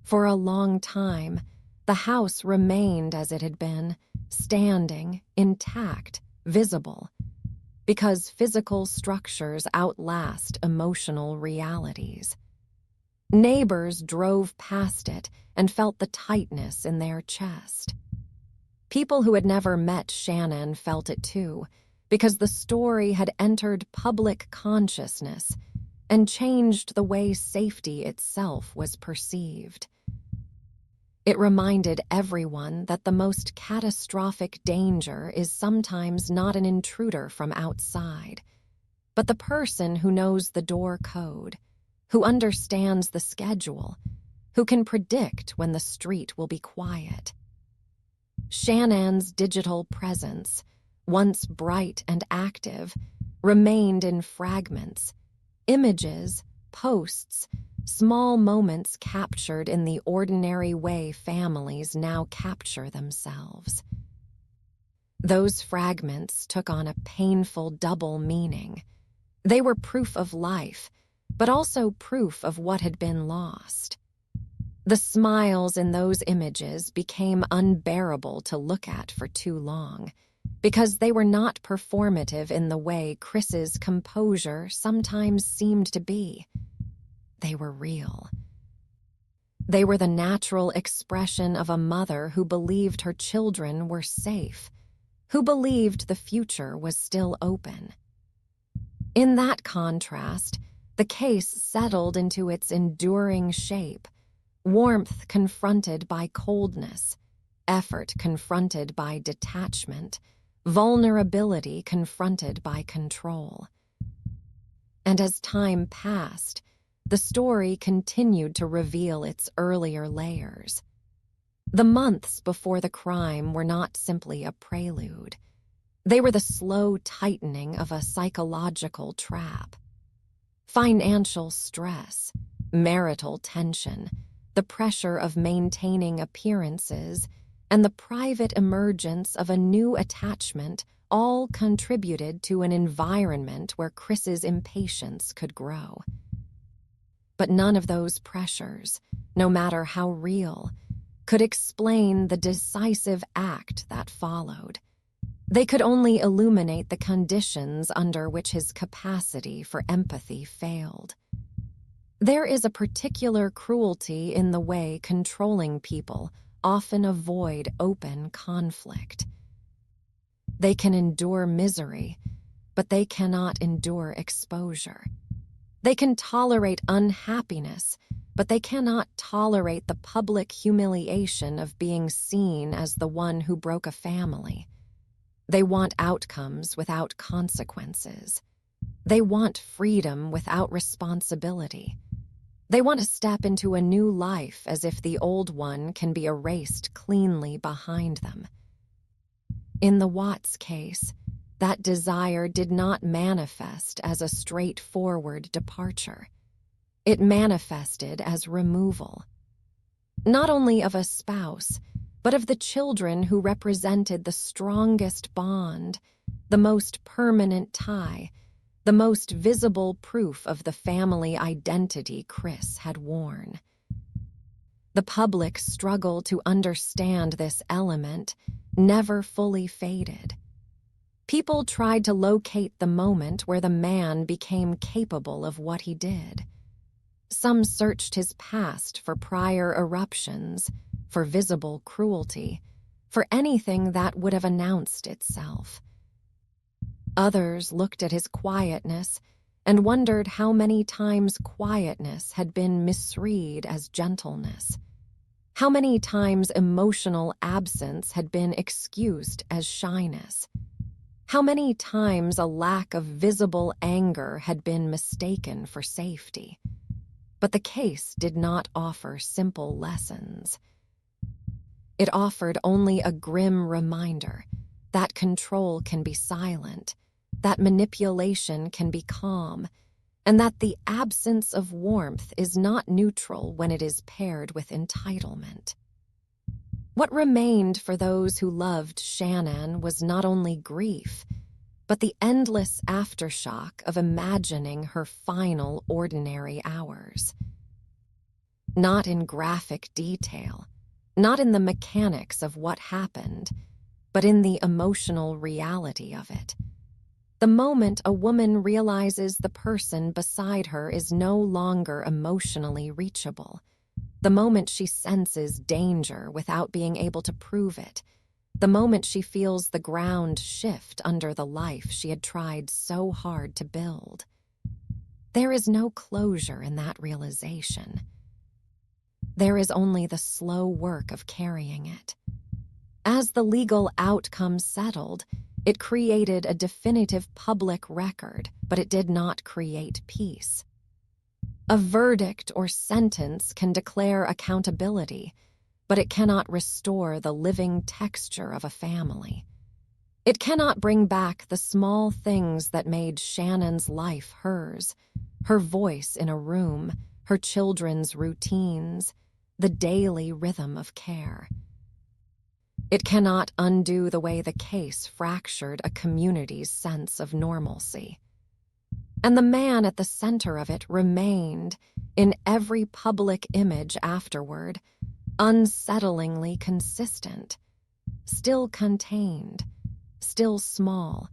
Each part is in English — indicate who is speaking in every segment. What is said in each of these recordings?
Speaker 1: For a long time, the house remained as it had been, standing, intact, visible, because physical structures outlast emotional realities. Neighbors drove past it and felt the tightness in their chest. People who had never met Shanann felt it too, because the story had entered public consciousness and changed the way safety itself was perceived. It reminded everyone that the most catastrophic danger is sometimes not an intruder from outside, but the person who knows the door code, who understands the schedule, who can predict when the street will be quiet. Shanann's digital presence, once bright and active, remained in fragments, images, posts, small moments captured in the ordinary way families now capture themselves. Those fragments took on a painful double meaning. They were proof of life, but also proof of what had been lost. The smiles in those images became unbearable to look at for too long, because they were not performative in the way Chris's composure sometimes seemed to be. They were real. They were the natural expression of a mother who believed her children were safe, who believed the future was still open. In that contrast, the case settled into its enduring shape, warmth confronted by coldness, effort confronted by detachment, vulnerability confronted by control. And as time passed, the story continued to reveal its earlier layers. The months before the crime were not simply a prelude. They were the slow tightening of a psychological trap. Financial stress, marital tension, the pressure of maintaining appearances, and the private emergence of a new attachment all contributed to an environment where Chris's impatience could grow. But none of those pressures, no matter how real, could explain the decisive act that followed. They could only illuminate the conditions under which his capacity for empathy failed. There is a particular cruelty in the way controlling people often avoid open conflict. They can endure misery, but they cannot endure exposure. They can tolerate unhappiness, but they cannot tolerate the public humiliation of being seen as the one who broke a family. They want outcomes without consequences. They want freedom without responsibility. They want to step into a new life as if the old one can be erased cleanly behind them. In the Watts case, that desire did not manifest as a straightforward departure. It manifested as removal, not only of a spouse, but of the children who represented the strongest bond, the most permanent tie, the most visible proof of the family identity Chris had worn. The public struggle to understand this element never fully faded. People tried to locate the moment where the man became capable of what he did. Some searched his past for prior eruptions, for visible cruelty, for anything that would have announced itself. Others looked at his quietness and wondered how many times quietness had been misread as gentleness, how many times emotional absence had been excused as shyness, how many times a lack of visible anger had been mistaken for safety. But the case did not offer simple lessons. It offered only a grim reminder that control can be silent, that manipulation can be calm, and that the absence of warmth is not neutral when it is paired with entitlement. What remained for those who loved Shanann was not only grief, but the endless aftershock of imagining her final ordinary hours. not in graphic detail, not in the mechanics of what happened, but in the emotional reality of it. The moment a woman realizes the person beside her is no longer emotionally reachable, the moment she senses danger without being able to prove it, the moment she feels the ground shift under the life she had tried so hard to build. There is no closure in that realization. There is only the slow work of carrying it. As the legal outcome settled, it created a definitive public record, but it did not create peace. A verdict or sentence can declare accountability, but it cannot restore the living texture of a family. It cannot bring back the small things that made Shannon's life hers, her voice in a room, her children's routines, the daily rhythm of care. It cannot undo the way the case fractured a community's sense of normalcy. And the man at the center of it remained, in every public image afterward, unsettlingly consistent, still contained, still small,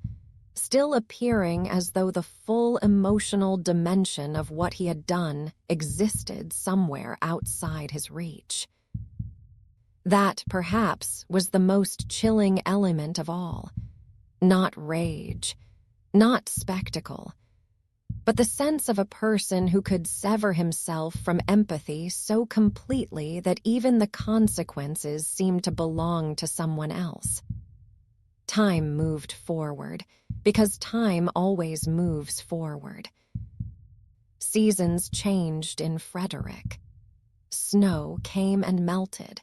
Speaker 1: still appearing as though the full emotional dimension of what he had done existed somewhere outside his reach. That, perhaps, was the most chilling element of all. Not rage, not spectacle, but the sense of a person who could sever himself from empathy so completely that even the consequences seemed to belong to someone else. Time moved forward, because time always moves forward. Seasons changed in Frederick. Snow came and melted.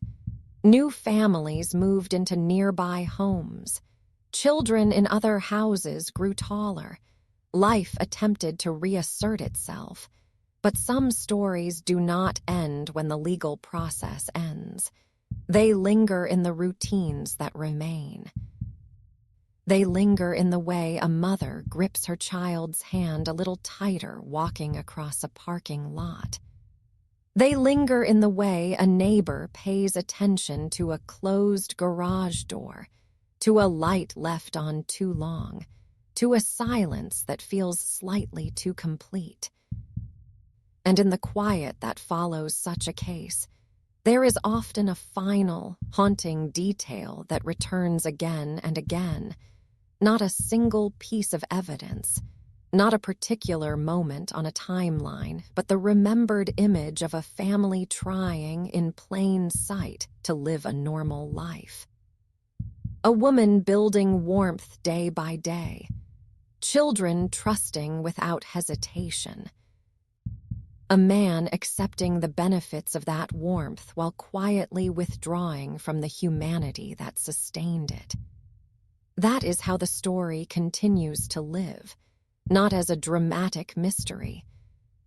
Speaker 1: New families moved into nearby homes. Children in other houses grew taller. Life attempted to reassert itself. But some stories do not end when the legal process ends. They linger in the routines that remain. They linger in the way a mother grips her child's hand a little tighter walking across a parking lot. They linger in the way a neighbor pays attention to a closed garage door, to a light left on too long, to a silence that feels slightly too complete. And in the quiet that follows such a case, there is often a final, haunting detail that returns again and again, not a single piece of evidence, not a particular moment on a timeline, but the remembered image of a family trying in plain sight to live a normal life. A woman building warmth day by day. Children trusting without hesitation. A man accepting the benefits of that warmth while quietly withdrawing from the humanity that sustained it. That is how the story continues to live. Not as a dramatic mystery,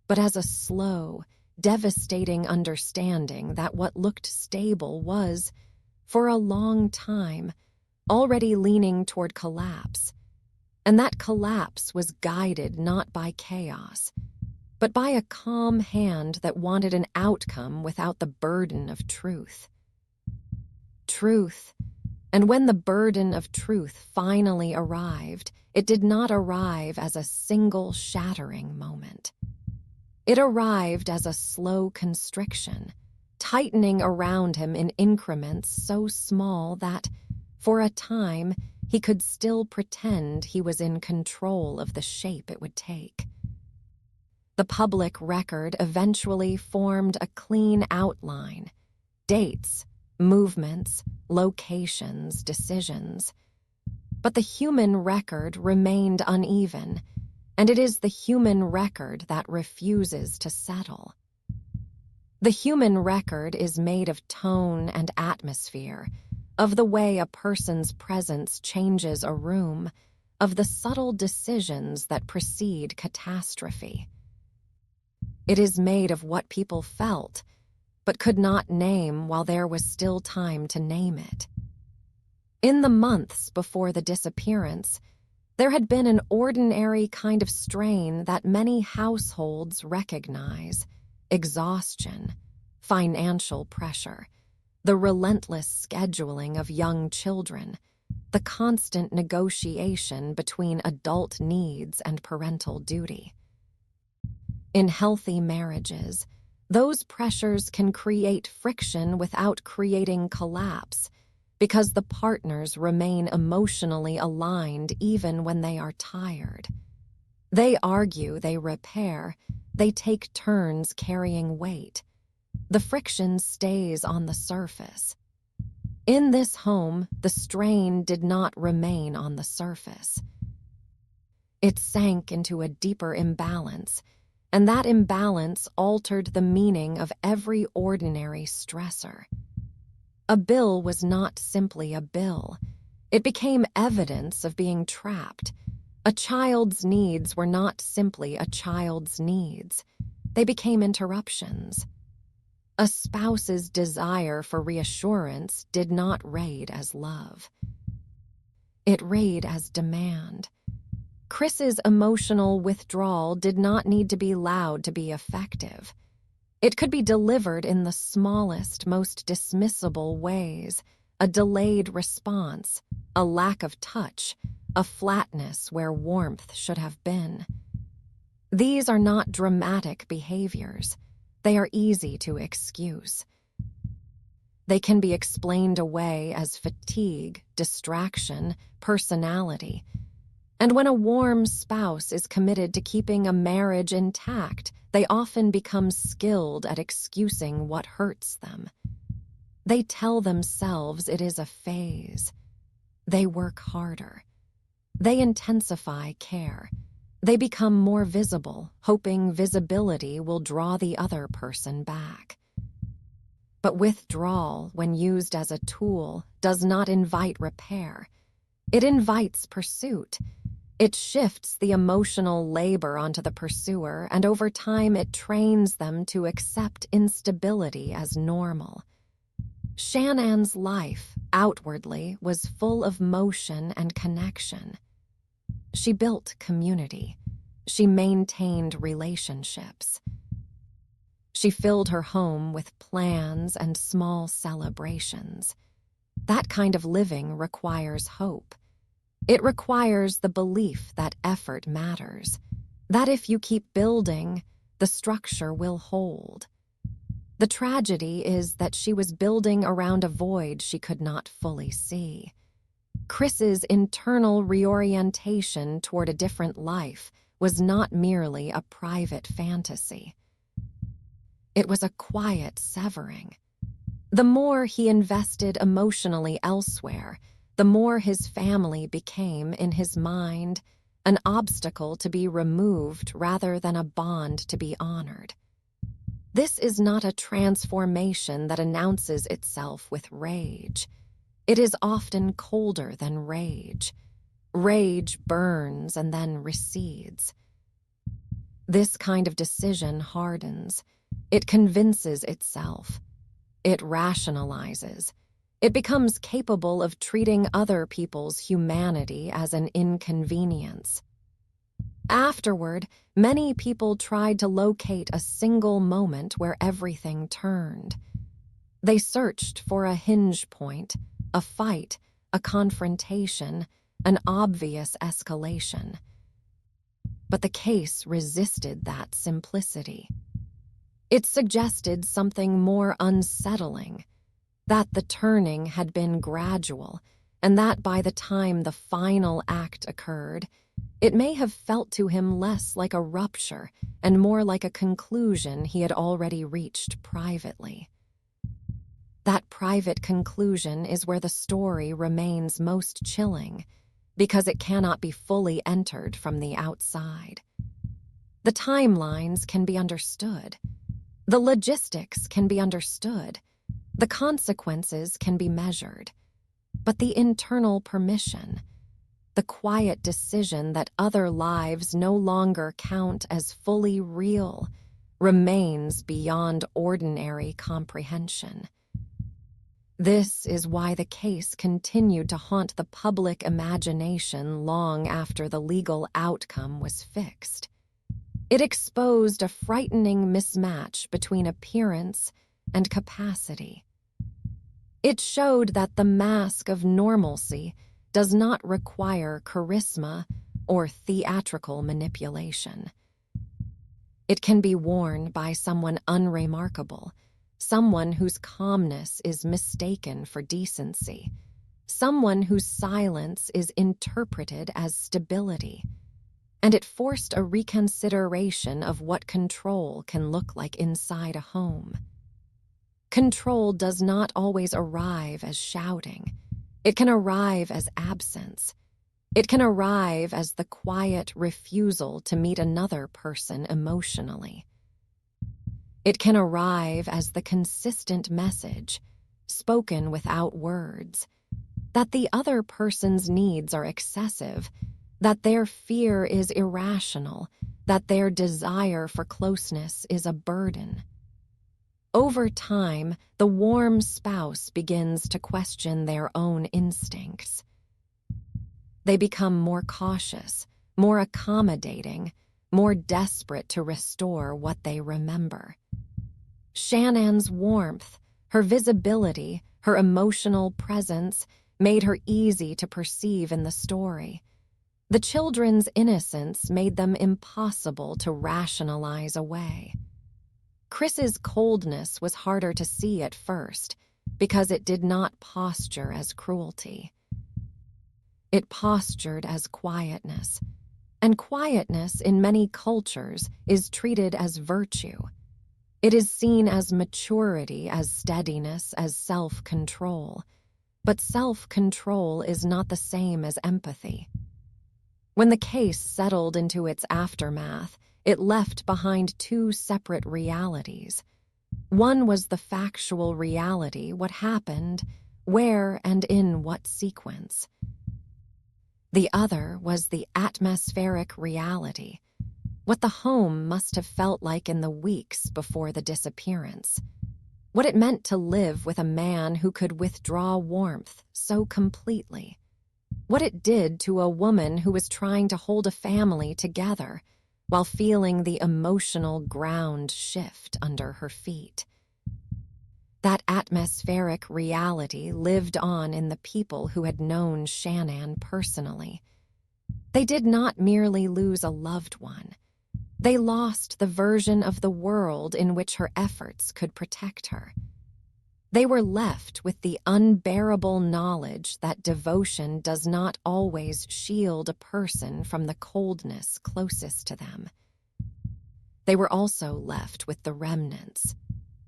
Speaker 1: but as a slow, devastating understanding that what looked stable was, for a long time, already leaning toward collapse, and that collapse was guided not by chaos, but by a calm hand that wanted an outcome without the burden of truth. Truth. And when the burden of truth finally arrived, it did not arrive as a single shattering moment. It arrived as a slow constriction, tightening around him in increments so small that, for a time, he could still pretend he was in control of the shape it would take. The public record eventually formed a clean outline, dates, movements, locations, decisions. But the human record remained uneven, and it is the human record that refuses to settle. The human record is made of tone and atmosphere, of the way a person's presence changes a room, of the subtle decisions that precede catastrophe. It is made of what people felt, but could not name while there was still time to name it. In the months before the disappearance, there had been an ordinary kind of strain that many households recognize: exhaustion, financial pressure, the relentless scheduling of young children, the constant negotiation between adult needs and parental duty. In healthy marriages, those pressures can create friction without creating collapse because the partners remain emotionally aligned even when they are tired. They argue, they repair, they take turns carrying weight. The friction stays on the surface. In this home, the strain did not remain on the surface. It sank into a deeper imbalance, and that imbalance altered the meaning of every ordinary stressor. A bill was not simply a bill. It became evidence of being trapped. A child's needs were not simply a child's needs. They became interruptions. A spouse's desire for reassurance did not raid as love. It raid as demand. Chris's emotional withdrawal did not need to be loud to be effective. It could be delivered in the smallest, most dismissible ways, a delayed response, a lack of touch, a flatness where warmth should have been. These are not dramatic behaviors. They are easy to excuse. They can be explained away as fatigue, distraction, personality. And when a warm spouse is committed to keeping a marriage intact, they often become skilled at excusing what hurts them. They tell themselves it is a phase. They work harder. They intensify care. They become more visible, hoping visibility will draw the other person back. But withdrawal, when used as a tool, does not invite repair. It invites pursuit. It shifts the emotional labor onto the pursuer, and over time it trains them to accept instability as normal. Shanann's life, outwardly, was full of motion and connection. She built community. She maintained relationships. She filled her home with plans and small celebrations. That kind of living requires hope. It requires the belief that effort matters, that if you keep building, the structure will hold. The tragedy is that she was building around a void she could not fully see. Chris's internal reorientation toward a different life was not merely a private fantasy. It was a quiet severing. The more he invested emotionally elsewhere, the more his family became, in his mind, an obstacle to be removed rather than a bond to be honored. This is not a transformation that announces itself with rage. It is often colder than rage. Rage burns and then recedes. This kind of decision hardens. It convinces itself. It rationalizes. It becomes capable of treating other people's humanity as an inconvenience. Afterward, many people tried to locate a single moment where everything turned. They searched for a hinge point, a fight, a confrontation, an obvious escalation. But the case resisted that simplicity. It suggested something more unsettling, that the turning had been gradual, and that by the time the final act occurred, it may have felt to him less like a rupture and more like a conclusion he had already reached privately. That private conclusion is where the story remains most chilling, because it cannot be fully entered from the outside. The timelines can be understood. The logistics can be understood. The consequences can be measured. But the internal permission, the quiet decision that other lives no longer count as fully real, remains beyond ordinary comprehension. This is why the case continued to haunt the public imagination long after the legal outcome was fixed. It exposed a frightening mismatch between appearance and capacity. It showed that the mask of normalcy does not require charisma or theatrical manipulation. It can be worn by someone unremarkable, someone whose calmness is mistaken for decency, someone whose silence is interpreted as stability. And it forced a reconsideration of what control can look like inside a home. Control does not always arrive as shouting. It can arrive as absence. It can arrive as the quiet refusal to meet another person emotionally. It can arrive as the consistent message, spoken without words, that the other person's needs are excessive, that their fear is irrational, that their desire for closeness is a burden. Over time, the warm spouse begins to question their own instincts. They become more cautious, more accommodating, more desperate to restore what they remember. Shanann's warmth, her visibility, her emotional presence made her easy to perceive in the story. The children's innocence made them impossible to rationalize away. Chris's coldness was harder to see at first because it did not posture as cruelty. It postured as quietness, and quietness in many cultures is treated as virtue. It is seen as maturity, as steadiness, as self-control. But self-control is not the same as empathy. When the case settled into its aftermath, it left behind two separate realities. One was the factual reality, what happened, where and in what sequence. The other was the atmospheric reality, what the home must have felt like in the weeks before the disappearance, what it meant to live with a man who could withdraw warmth so completely, what it did to a woman who was trying to hold a family together while feeling the emotional ground shift under her feet. That atmospheric reality lived on in the people who had known Shanann personally. They did not merely lose a loved one. They lost the version of the world in which her efforts could protect her. They were left with the unbearable knowledge that devotion does not always shield a person from the coldness closest to them. They were also left with the remnants.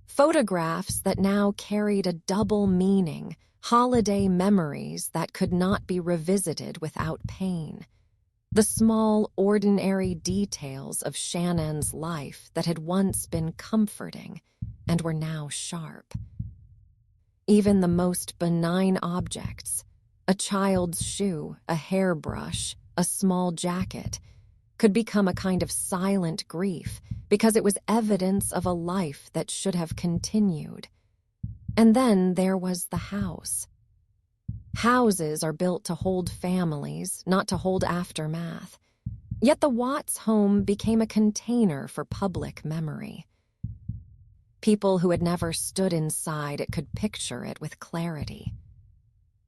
Speaker 1: Photographs that now carried a double meaning, holiday memories that could not be revisited without pain. The small, ordinary details of Shanann's life that had once been comforting and were now sharp. Even the most benign objects, a child's shoe, a hairbrush, a small jacket, could become a kind of silent grief because it was evidence of a life that should have continued. And then there was the house. Houses are built to hold families, not to hold aftermath. Yet the Watts home became a container for public memory. People who had never stood inside it could picture it with clarity.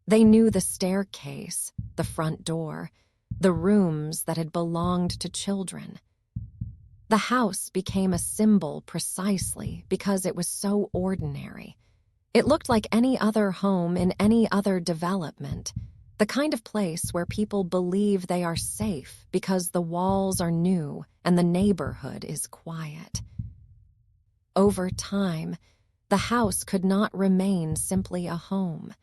Speaker 1: They knew the staircase, the front door, the rooms that had belonged to children. The house became a symbol precisely because it was so ordinary. It looked like any other home in any other development, the kind of place where people believe they are safe because the walls are new and the neighborhood is quiet. Over time, the house could not remain simply a home.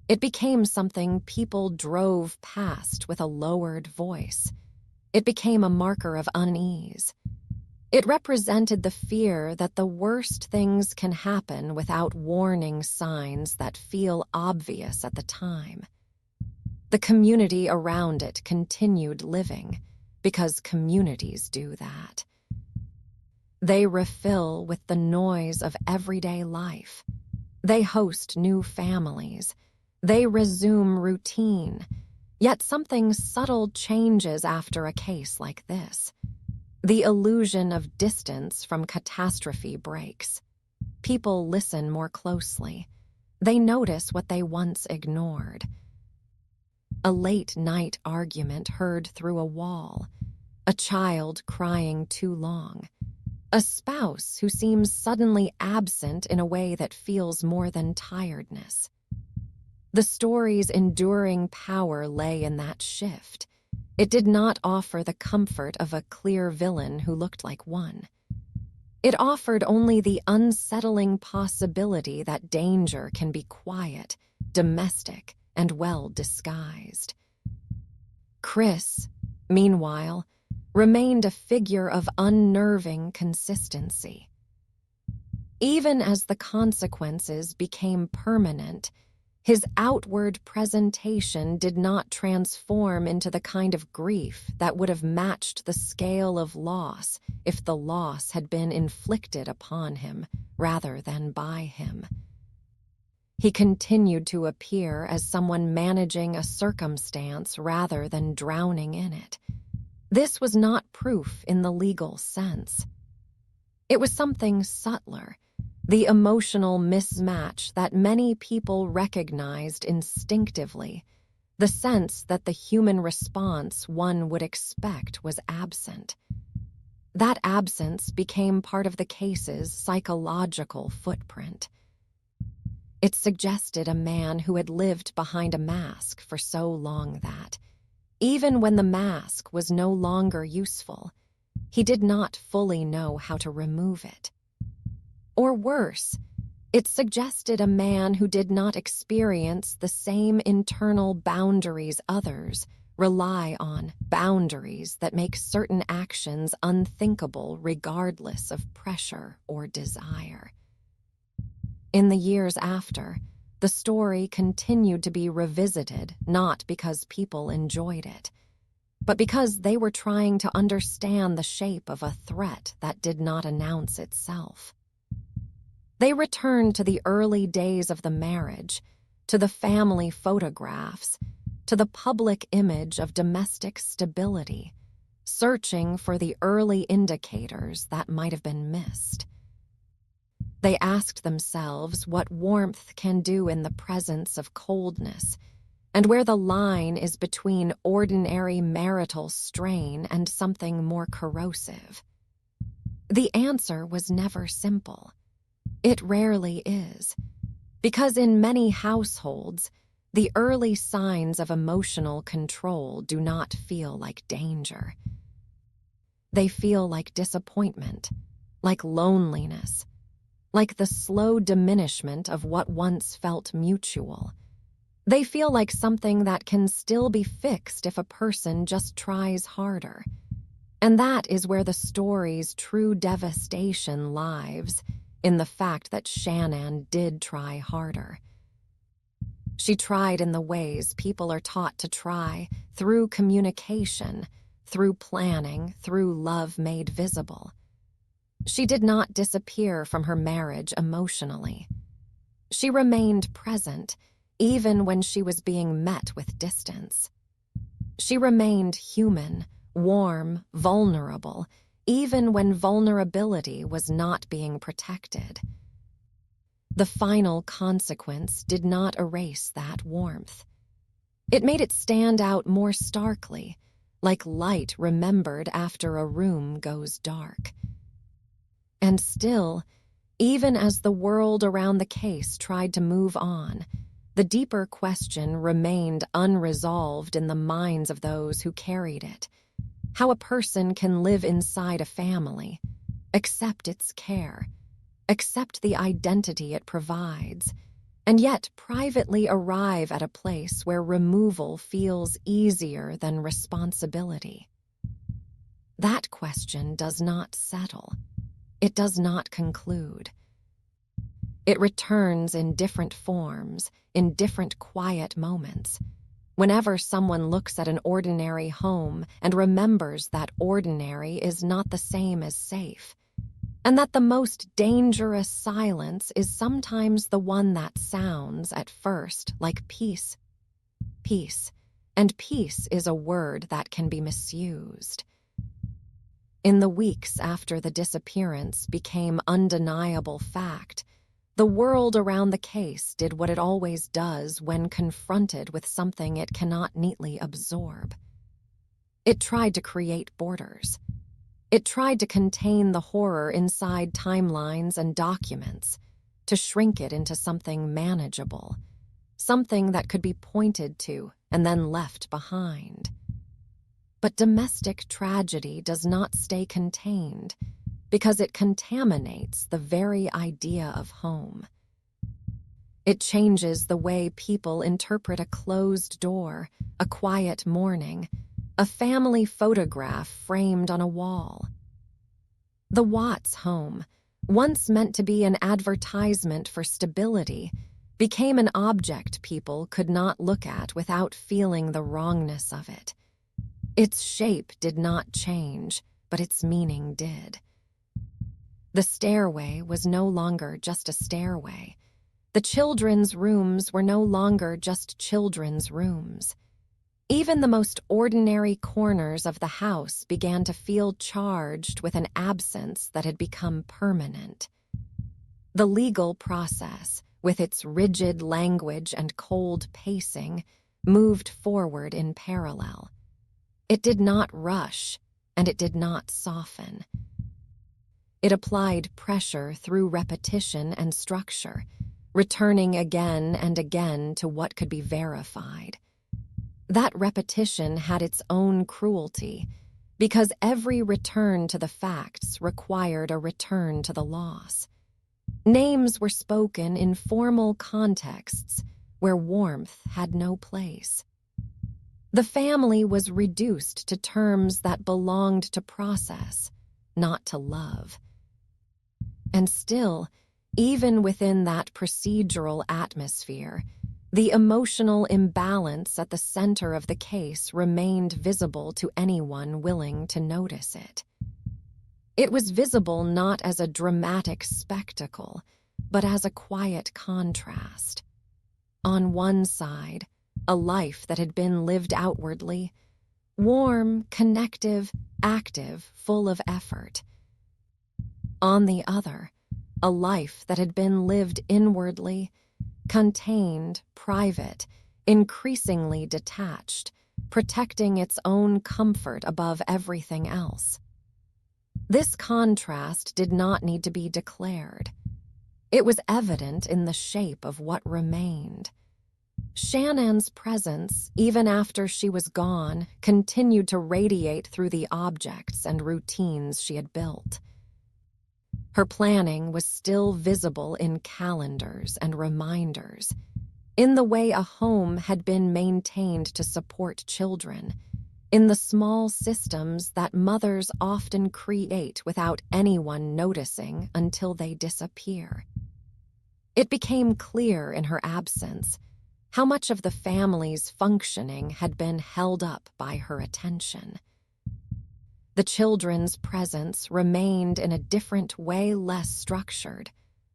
Speaker 1: It became something people drove past with a lowered voice. It became a marker of unease. It represented the fear that the worst things can happen without warning signs that feel obvious at the time. The community around it continued living, because communities do that. They refill with the noise of everyday life. They host new families. They resume routine. Yet something subtle changes after a case like this. The illusion of distance from catastrophe breaks. People listen more closely. They notice what they once ignored. A late-night argument heard through a wall. A child crying too long. A spouse who seems suddenly absent in a way that feels more than tiredness. The story's enduring power lay in that shift. It did not offer the comfort of a clear villain who looked like one. It offered only the unsettling possibility that danger can be quiet, domestic, and well disguised. Chris, meanwhile, remained a figure of unnerving consistency. Even as the consequences became permanent, his outward presentation did not transform into the kind of grief that would have matched the scale of loss if the loss had been inflicted upon him rather than by him. He continued to appear as someone managing a circumstance rather than drowning in it. This was not proof in the legal sense. It was something subtler, the emotional mismatch that many people recognized instinctively, the sense that the human response one would expect was absent. That absence became part of the case's psychological footprint. It suggested a man who had lived behind a mask for so long that, even when the mask was no longer useful, he did not fully know how to remove it. Or worse, it suggested a man who did not experience the same internal boundaries others rely on, boundaries that make certain actions unthinkable regardless of pressure or desire. In the years after, the story continued to be revisited not because people enjoyed it, but because they were trying to understand the shape of a threat that did not announce itself. They returned to the early days of the marriage, to the family photographs, to the public image of domestic stability, searching for the early indicators that might have been missed. They asked themselves what warmth can do in the presence of coldness, and where the line is between ordinary marital strain and something more corrosive. The answer was never simple. It rarely is, because in many households, the early signs of emotional control do not feel like danger. They feel like disappointment, like loneliness, like the slow diminishment of what once felt mutual. They feel like something that can still be fixed if a person just tries harder. And that is where the story's true devastation lies, in the fact that Shanann did try harder. She tried in the ways people are taught to try, through communication, through planning, through love made visible. She did not disappear from her marriage emotionally. She remained present, even when she was being met with distance. She remained human, warm, vulnerable, even when vulnerability was not being protected. The final consequence did not erase that warmth. It made it stand out more starkly, like light remembered after a room goes dark. And still, even as the world around the case tried to move on, the deeper question remained unresolved in the minds of those who carried it. How a person can live inside a family, accept its care, accept the identity it provides, and yet privately arrive at a place where removal feels easier than responsibility. That question does not settle. It does not conclude. It returns in different forms, in different quiet moments. Whenever someone looks at an ordinary home and remembers that ordinary is not the same as safe, and that the most dangerous silence is sometimes the one that sounds, at first, like peace. Peace. And peace is a word that can be misused. In the weeks after the disappearance became undeniable fact, The world around the case did what it always does when confronted with something it cannot neatly absorb. It tried to create borders. It tried to contain the horror inside timelines and documents, to shrink it into something manageable, something that could be pointed to and then left behind. But domestic tragedy does not stay contained because it contaminates the very idea of home. It changes the way people interpret a closed door, a quiet morning, a family photograph framed on a wall. The Watts home, once meant to be an advertisement for stability, became an object people could not look at without feeling the wrongness of it. Its shape did not change, but its meaning did. The stairway was no longer just a stairway. The children's rooms were no longer just children's rooms. Even the most ordinary corners of the house began to feel charged with an absence that had become permanent. The legal process, with its rigid language and cold pacing, moved forward in parallel. It did not rush, and it did not soften. It applied pressure through repetition and structure, returning again and again to what could be verified. That repetition had its own cruelty, because every return to the facts required a return to the loss. Names were spoken in formal contexts where warmth had no place. The family was reduced to terms that belonged to process, not to love. And still, even within that procedural atmosphere, the emotional imbalance at the center of the case remained visible to anyone willing to notice it. It was visible not as a dramatic spectacle, but as a quiet contrast. On one side, a life that had been lived outwardly, warm, connective, active, full of effort. On the other, a life that had been lived inwardly, contained, private, increasingly detached, protecting its own comfort above everything else. This contrast did not need to be declared. It was evident in the shape of what remained. Shanann's presence, even after she was gone, continued to radiate through the objects and routines she had built. Her planning was still visible in calendars and reminders, in the way a home had been maintained to support children, in the small systems that mothers often create without anyone noticing until they disappear. It became clear in her absence how much of the family's functioning had been held up by her attention. The children's presence remained in a different way, less structured,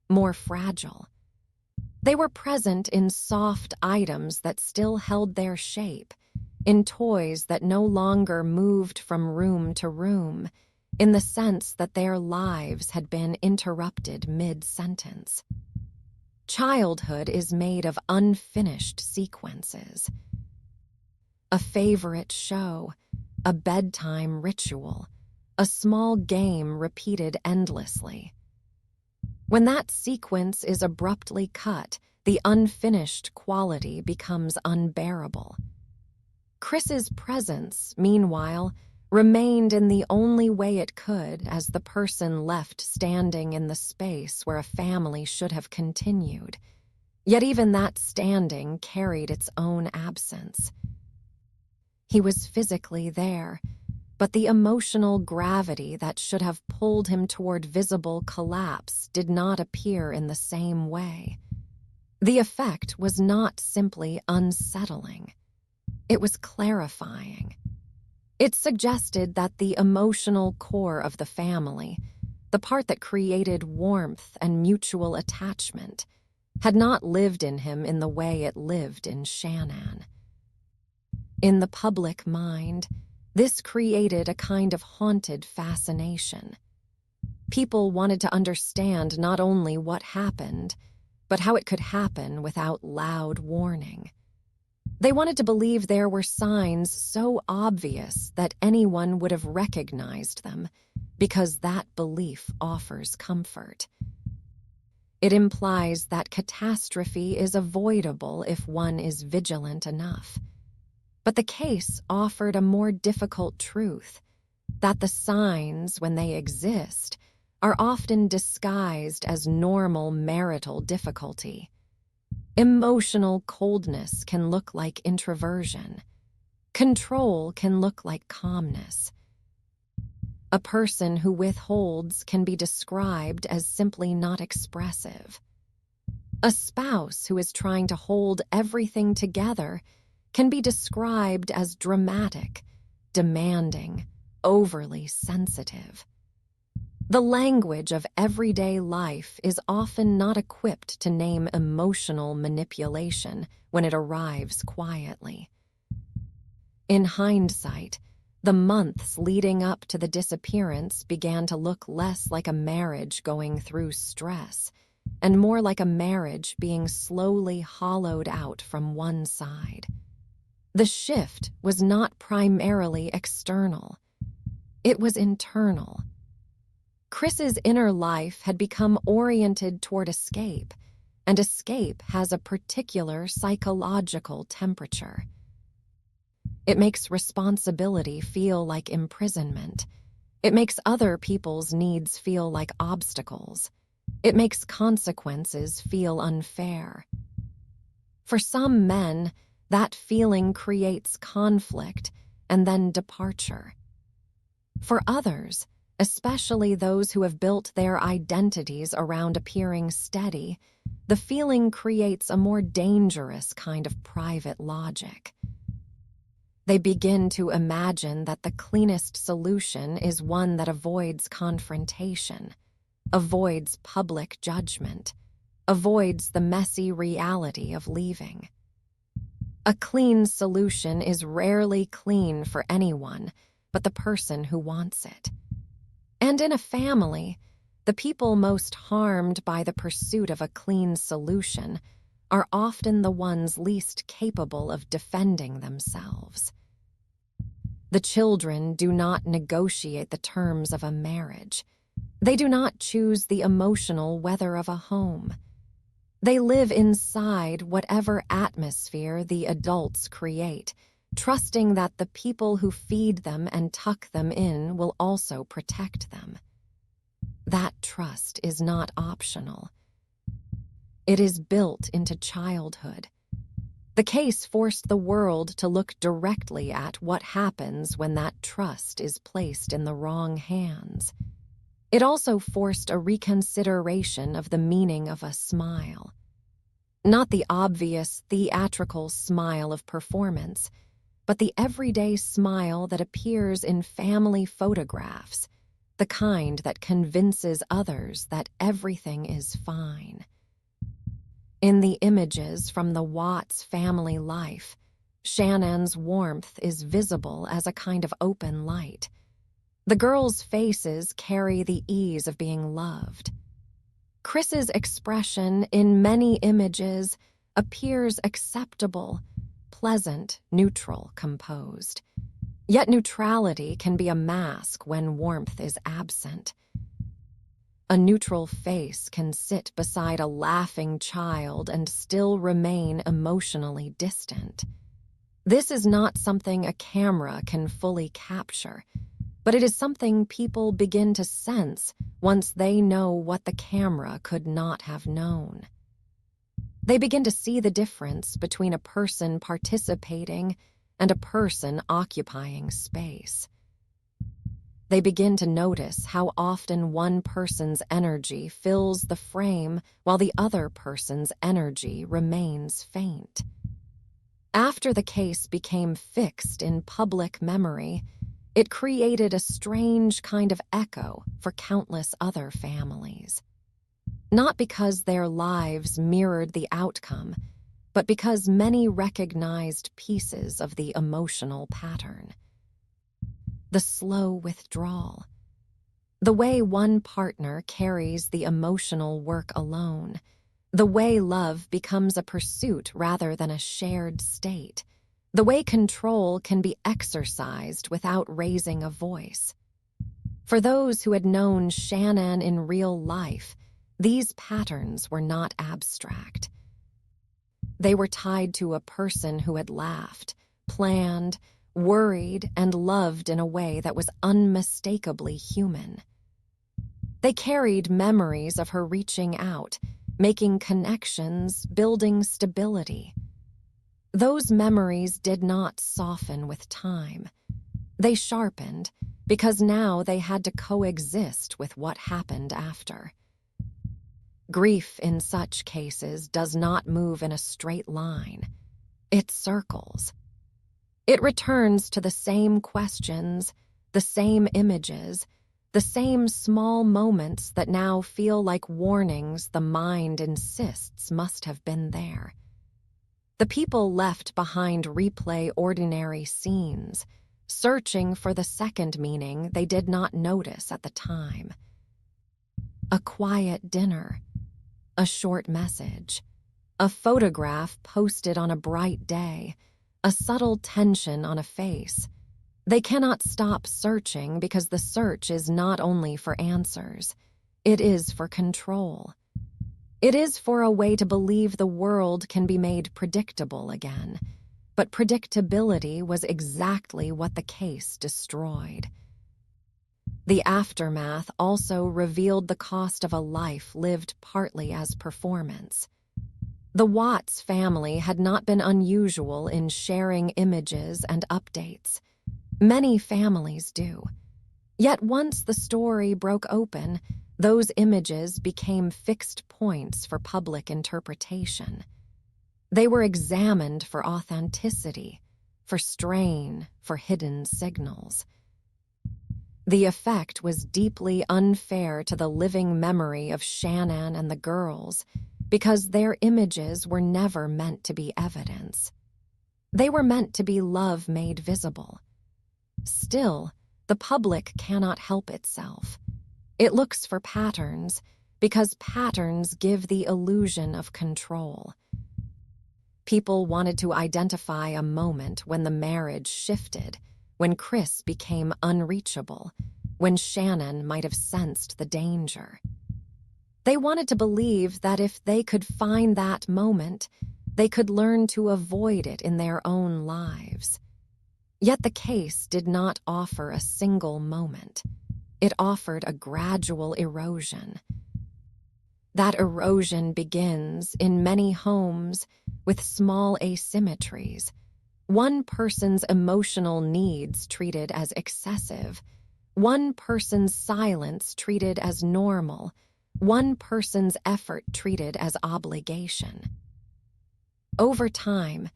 Speaker 1: more fragile. They were present in soft items that still held their shape, in toys that no longer moved from room to room, in the sense that their lives had been interrupted mid-sentence. Childhood is made of unfinished sequences. A favorite show, a bedtime ritual, a small game repeated endlessly. When that sequence is abruptly cut, the unfinished quality becomes unbearable. Chris's presence, meanwhile, remained in the only way it could as the person left standing in the space where a family should have continued. Yet even that standing carried its own absence. He was physically there, but the emotional gravity that should have pulled him toward visible collapse did not appear in the same way. The effect was not simply unsettling. It was clarifying. It suggested that the emotional core of the family, the part that created warmth and mutual attachment, had not lived in him in the way it lived in Shanann. In the public mind, this created a kind of haunted fascination. People wanted to understand not only what happened, but how it could happen without loud warning. They wanted to believe there were signs so obvious that anyone would have recognized them, because that belief offers comfort. It implies that catastrophe is avoidable if one is vigilant enough. But the case offered a more difficult truth, that the signs, when they exist, are often disguised as normal marital difficulty. Emotional coldness can look like introversion. Control can look like calmness. A person who withholds can be described as simply not expressive. A spouse who is trying to hold everything together can be described as dramatic, demanding, overly sensitive. The language of everyday life is often not equipped to name emotional manipulation when it arrives quietly. In hindsight, the months leading up to the disappearance began to look less like a marriage going through stress and more like a marriage being slowly hollowed out from one side. The shift was not primarily external. It was internal. Chris's inner life had become oriented toward escape, and escape has a particular psychological temperature. It makes responsibility feel like imprisonment. It makes other people's needs feel like obstacles. It makes consequences feel unfair. For some men, that feeling creates conflict and then departure. For others, especially those who have built their identities around appearing steady, the feeling creates a more dangerous kind of private logic. They begin to imagine that the cleanest solution is one that avoids confrontation, avoids public judgment, avoids the messy reality of leaving. A clean solution is rarely clean for anyone but the person who wants it. And in a family, the people most harmed by the pursuit of a clean solution are often the ones least capable of defending themselves. The children do not negotiate the terms of a marriage. They do not choose the emotional weather of a home. They live inside whatever atmosphere the adults create, trusting that the people who feed them and tuck them in will also protect them. That trust is not optional. It is built into childhood. The case forced the world to look directly at what happens when that trust is placed in the wrong hands. It also forced a reconsideration of the meaning of a smile. Not the obvious theatrical smile of performance, but the everyday smile that appears in family photographs, the kind that convinces others that everything is fine. In the images from the Watts family life, Shannon's warmth is visible as a kind of open light. The girls' faces carry the ease of being loved. Chris's expression in many images appears acceptable, pleasant, neutral, composed. Yet neutrality can be a mask when warmth is absent. A neutral face can sit beside a laughing child and still remain emotionally distant. This is not something a camera can fully capture, but it is something people begin to sense once they know what the camera could not have known. They begin to see the difference between a person participating and a person occupying space. They begin to notice how often one person's energy fills the frame while the other person's energy remains faint. After the case became fixed in public memory, it created a strange kind of echo for countless other families. Not because their lives mirrored the outcome, but because many recognized pieces of the emotional pattern. The slow withdrawal, The way one partner carries the emotional work alone. The way love becomes a pursuit rather than a shared state. The way control can be exercised without raising a voice. For those who had known Shanann in real life, these patterns were not abstract. They were tied to a person who had laughed, planned, worried, and loved in a way that was unmistakably human. They carried memories of her reaching out, making connections, building stability. Those memories did not soften with time. They sharpened because now they had to coexist with what happened after. Grief in such cases does not move in a straight line. It circles. It returns to the same questions, the same images, the same small moments that now feel like warnings the mind insists must have been there. The people left behind replay ordinary scenes, searching for the second meaning they did not notice at the time. A quiet dinner, a short message, a photograph posted on a bright day, a subtle tension on a face. They cannot stop searching because the search is not only for answers, it is for control. It is for a way to believe the world can be made predictable again. But predictability was exactly what the case destroyed. The aftermath also revealed the cost of a life lived partly as performance. The Watts family had not been unusual in sharing images and updates. Many families do. Yet once the story broke open, those images became fixed points for public interpretation. They were examined for authenticity, for strain, for hidden signals. The effect was deeply unfair to the living memory of Shanann and the girls because their images were never meant to be evidence. They were meant to be love made visible. Still, the public cannot help itself. It looks for patterns because patterns give the illusion of control. People wanted to identify a moment when the marriage shifted, when Chris became unreachable, when Shanann might have sensed the danger. They wanted to believe that if they could find that moment, they could learn to avoid it in their own lives. Yet the case did not offer a single moment. It offered a gradual erosion. That erosion begins in many homes with small asymmetries. One person's emotional needs treated as excessive, one person's silence treated as normal, one person's effort treated as obligation. Over time,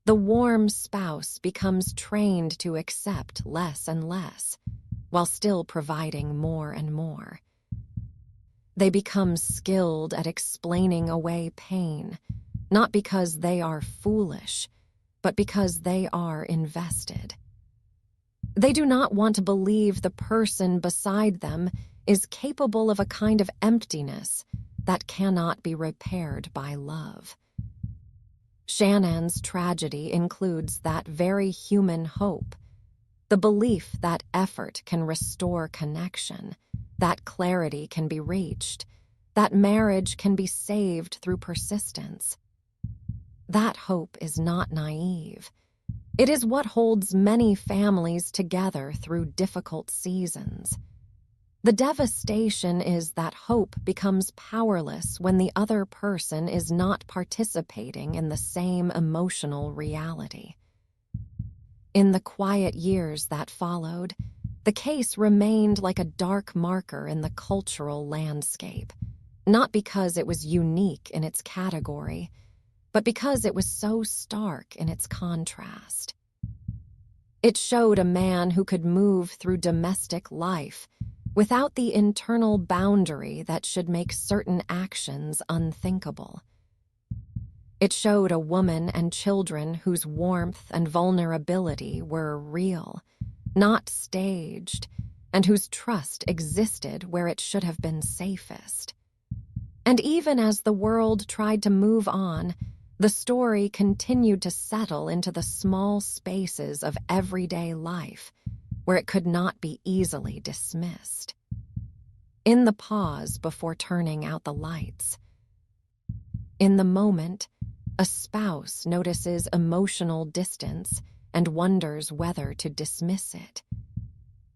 Speaker 1: the warm spouse becomes trained to accept less and less, while still providing more and more. They become skilled at explaining away pain, not because they are foolish, but because they are invested. They do not want to believe the person beside them is capable of a kind of emptiness that cannot be repaired by love. Shannan's tragedy includes that very human hope, the belief that effort can restore connection, that clarity can be reached, that marriage can be saved through persistence. That hope is not naive. It is what holds many families together through difficult seasons. The devastation is that hope becomes powerless when the other person is not participating in the same emotional reality. In the quiet years that followed, the case remained like a dark marker in the cultural landscape, not because it was unique in its category, but because it was so stark in its contrast. It showed a man who could move through domestic life without the internal boundary that should make certain actions unthinkable. It showed a woman and children whose warmth and vulnerability were real, not staged, and whose trust existed where it should have been safest. And even as the world tried to move on, the story continued to settle into the small spaces of everyday life where it could not be easily dismissed. In the pause before turning out the lights. In the moment, a spouse notices emotional distance and wonders whether to dismiss it.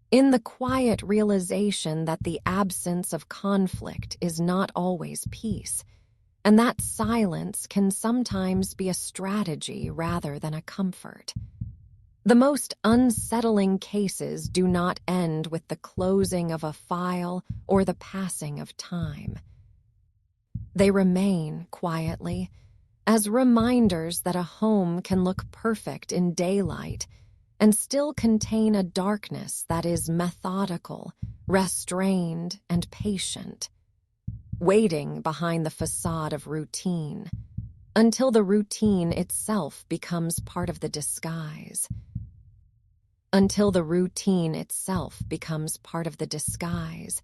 Speaker 1: In the quiet realization that the absence of conflict is not always peace, and that silence can sometimes be a strategy rather than a comfort. The most unsettling cases do not end with the closing of a file or the passing of time. They remain quietly as reminders that a home can look perfect in daylight and still contain a darkness that is methodical, restrained, and patient, waiting behind the facade of routine until the routine itself becomes part of the disguise. Until the routine itself becomes part of the disguise,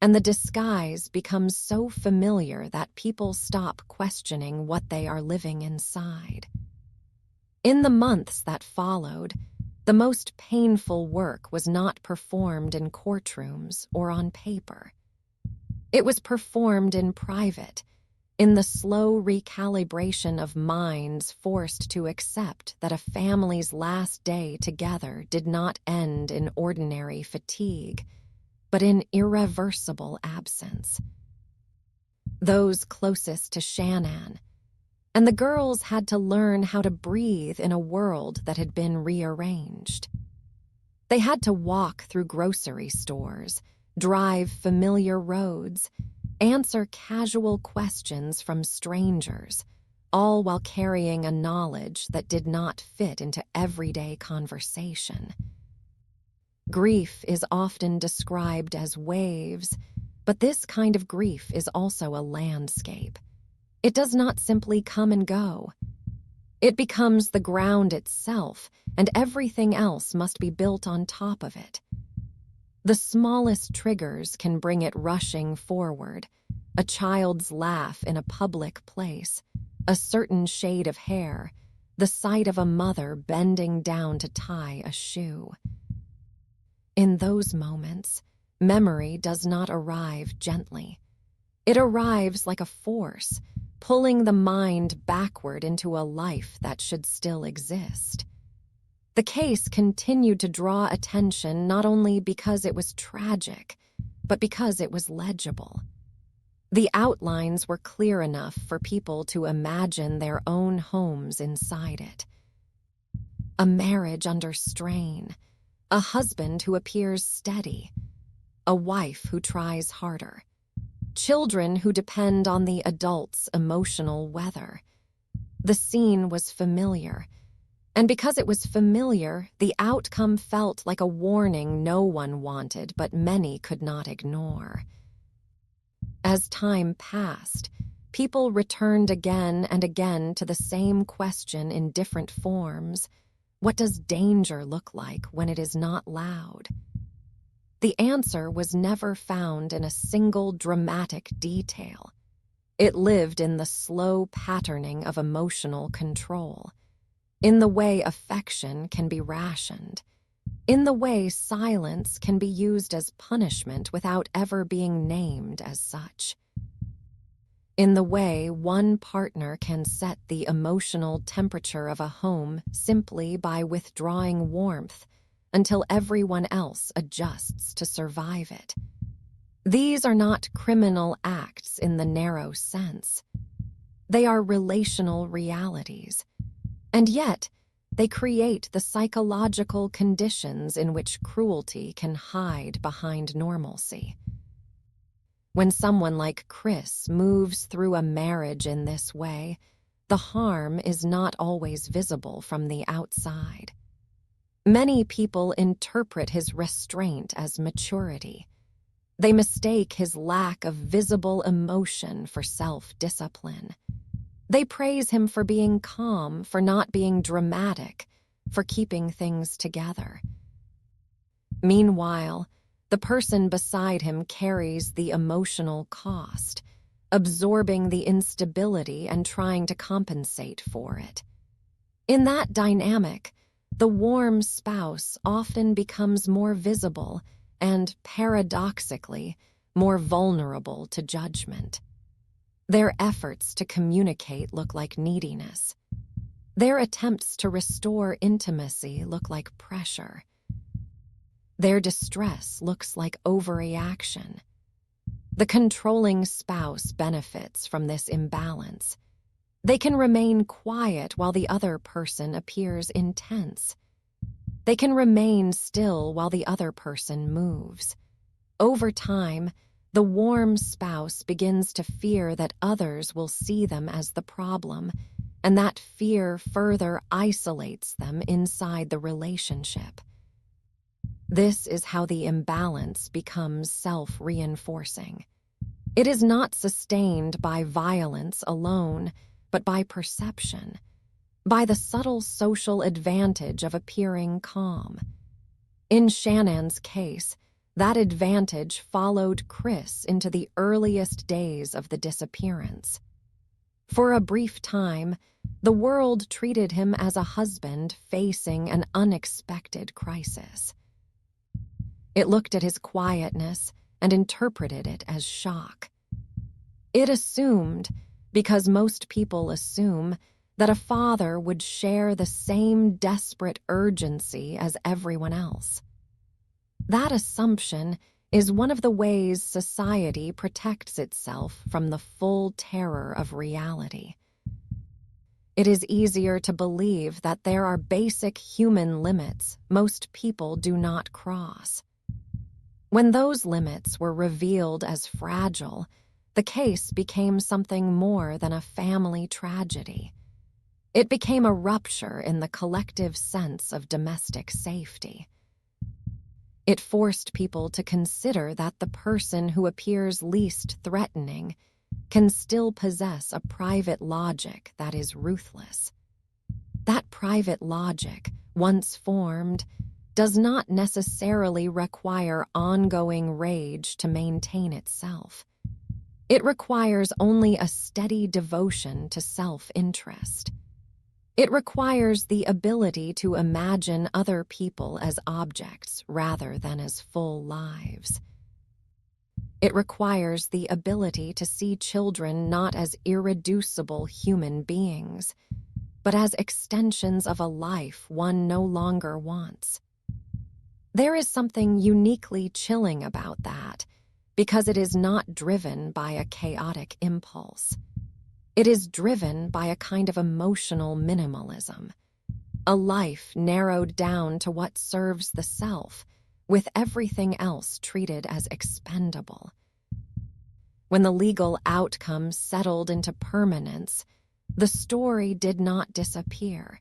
Speaker 1: and the disguise becomes so familiar that people stop questioning what they are living inside. In the months that followed, the most painful work was not performed in courtrooms or on paper. It was performed in private, in the slow recalibration of minds forced to accept that a family's last day together did not end in ordinary fatigue, but in irreversible absence. Those closest to Shanann and the girls had to learn how to breathe in a world that had been rearranged. They had to walk through grocery stores, drive familiar roads, answer casual questions from strangers, all while carrying a knowledge that did not fit into everyday conversation. Grief is often described as waves, but this kind of grief is also a landscape. It does not simply come and go. It becomes the ground itself, and everything else must be built on top of it. The smallest triggers can bring it rushing forward. A child's laugh in a public place, a certain shade of hair, the sight of a mother bending down to tie a shoe. In those moments, memory does not arrive gently. It arrives like a force, pulling the mind backward into a life that should still exist. The case continued to draw attention not only because it was tragic, but because it was legible. The outlines were clear enough for people to imagine their own homes inside it. A marriage under strain, a husband who appears steady, a wife who tries harder, children who depend on the adult's emotional weather. The scene was familiar, and because it was familiar, the outcome felt like a warning no one wanted but many could not ignore. As time passed, people returned again and again to the same question in different forms. What does danger look like when it is not loud? The answer was never found in a single dramatic detail. It lived in the slow patterning of emotional control, in the way affection can be rationed, in the way silence can be used as punishment without ever being named as such, in the way one partner can set the emotional temperature of a home simply by withdrawing warmth until everyone else adjusts to survive it. These are not criminal acts in the narrow sense. They are relational realities, and yet they create the psychological conditions in which cruelty can hide behind normalcy. When someone like Chris moves through a marriage in this way, the harm is not always visible from the outside. Many people interpret his restraint as maturity. They mistake his lack of visible emotion for self-discipline. They praise him for being calm, for not being dramatic, for keeping things together. Meanwhile, The person beside him carries the emotional cost, absorbing the instability and trying to compensate for it. In that dynamic, the warm spouse often becomes more visible and, paradoxically, more vulnerable to judgment. Their efforts to communicate look like neediness. Their attempts to restore intimacy look like pressure. Their distress looks like overreaction. The controlling spouse benefits from this imbalance. They can remain quiet while the other person appears intense. They can remain still while the other person moves. Over time, the warm spouse begins to fear that others will see them as the problem, and that fear further isolates them inside the relationship. This is how the imbalance becomes self-reinforcing. It is not sustained by violence alone, but by perception, by the subtle social advantage of appearing calm. In Shanann's case, that advantage followed Chris into the earliest days of the disappearance. For a brief time, the world treated him as a husband facing an unexpected crisis. It looked at his quietness and interpreted it as shock. It assumed, because most people assume, that a father would share the same desperate urgency as everyone else. That assumption is one of the ways society protects itself from the full terror of reality. It is easier to believe that there are basic human limits most people do not cross. When those limits were revealed as fragile, the case became something more than a family tragedy. It became a rupture in the collective sense of domestic safety. It forced people to consider that the person who appears least threatening can still possess a private logic that is ruthless. That private logic, once formed, does not necessarily require ongoing rage to maintain itself. It requires only a steady devotion to self-interest. It requires the ability to imagine other people as objects rather than as full lives. It requires the ability to see children not as irreducible human beings, but as extensions of a life one no longer wants. There is something uniquely chilling about that, because it is not driven by a chaotic impulse. It is driven by a kind of emotional minimalism, a life narrowed down to what serves the self, with everything else treated as expendable. When the legal outcome settled into permanence, the story did not disappear.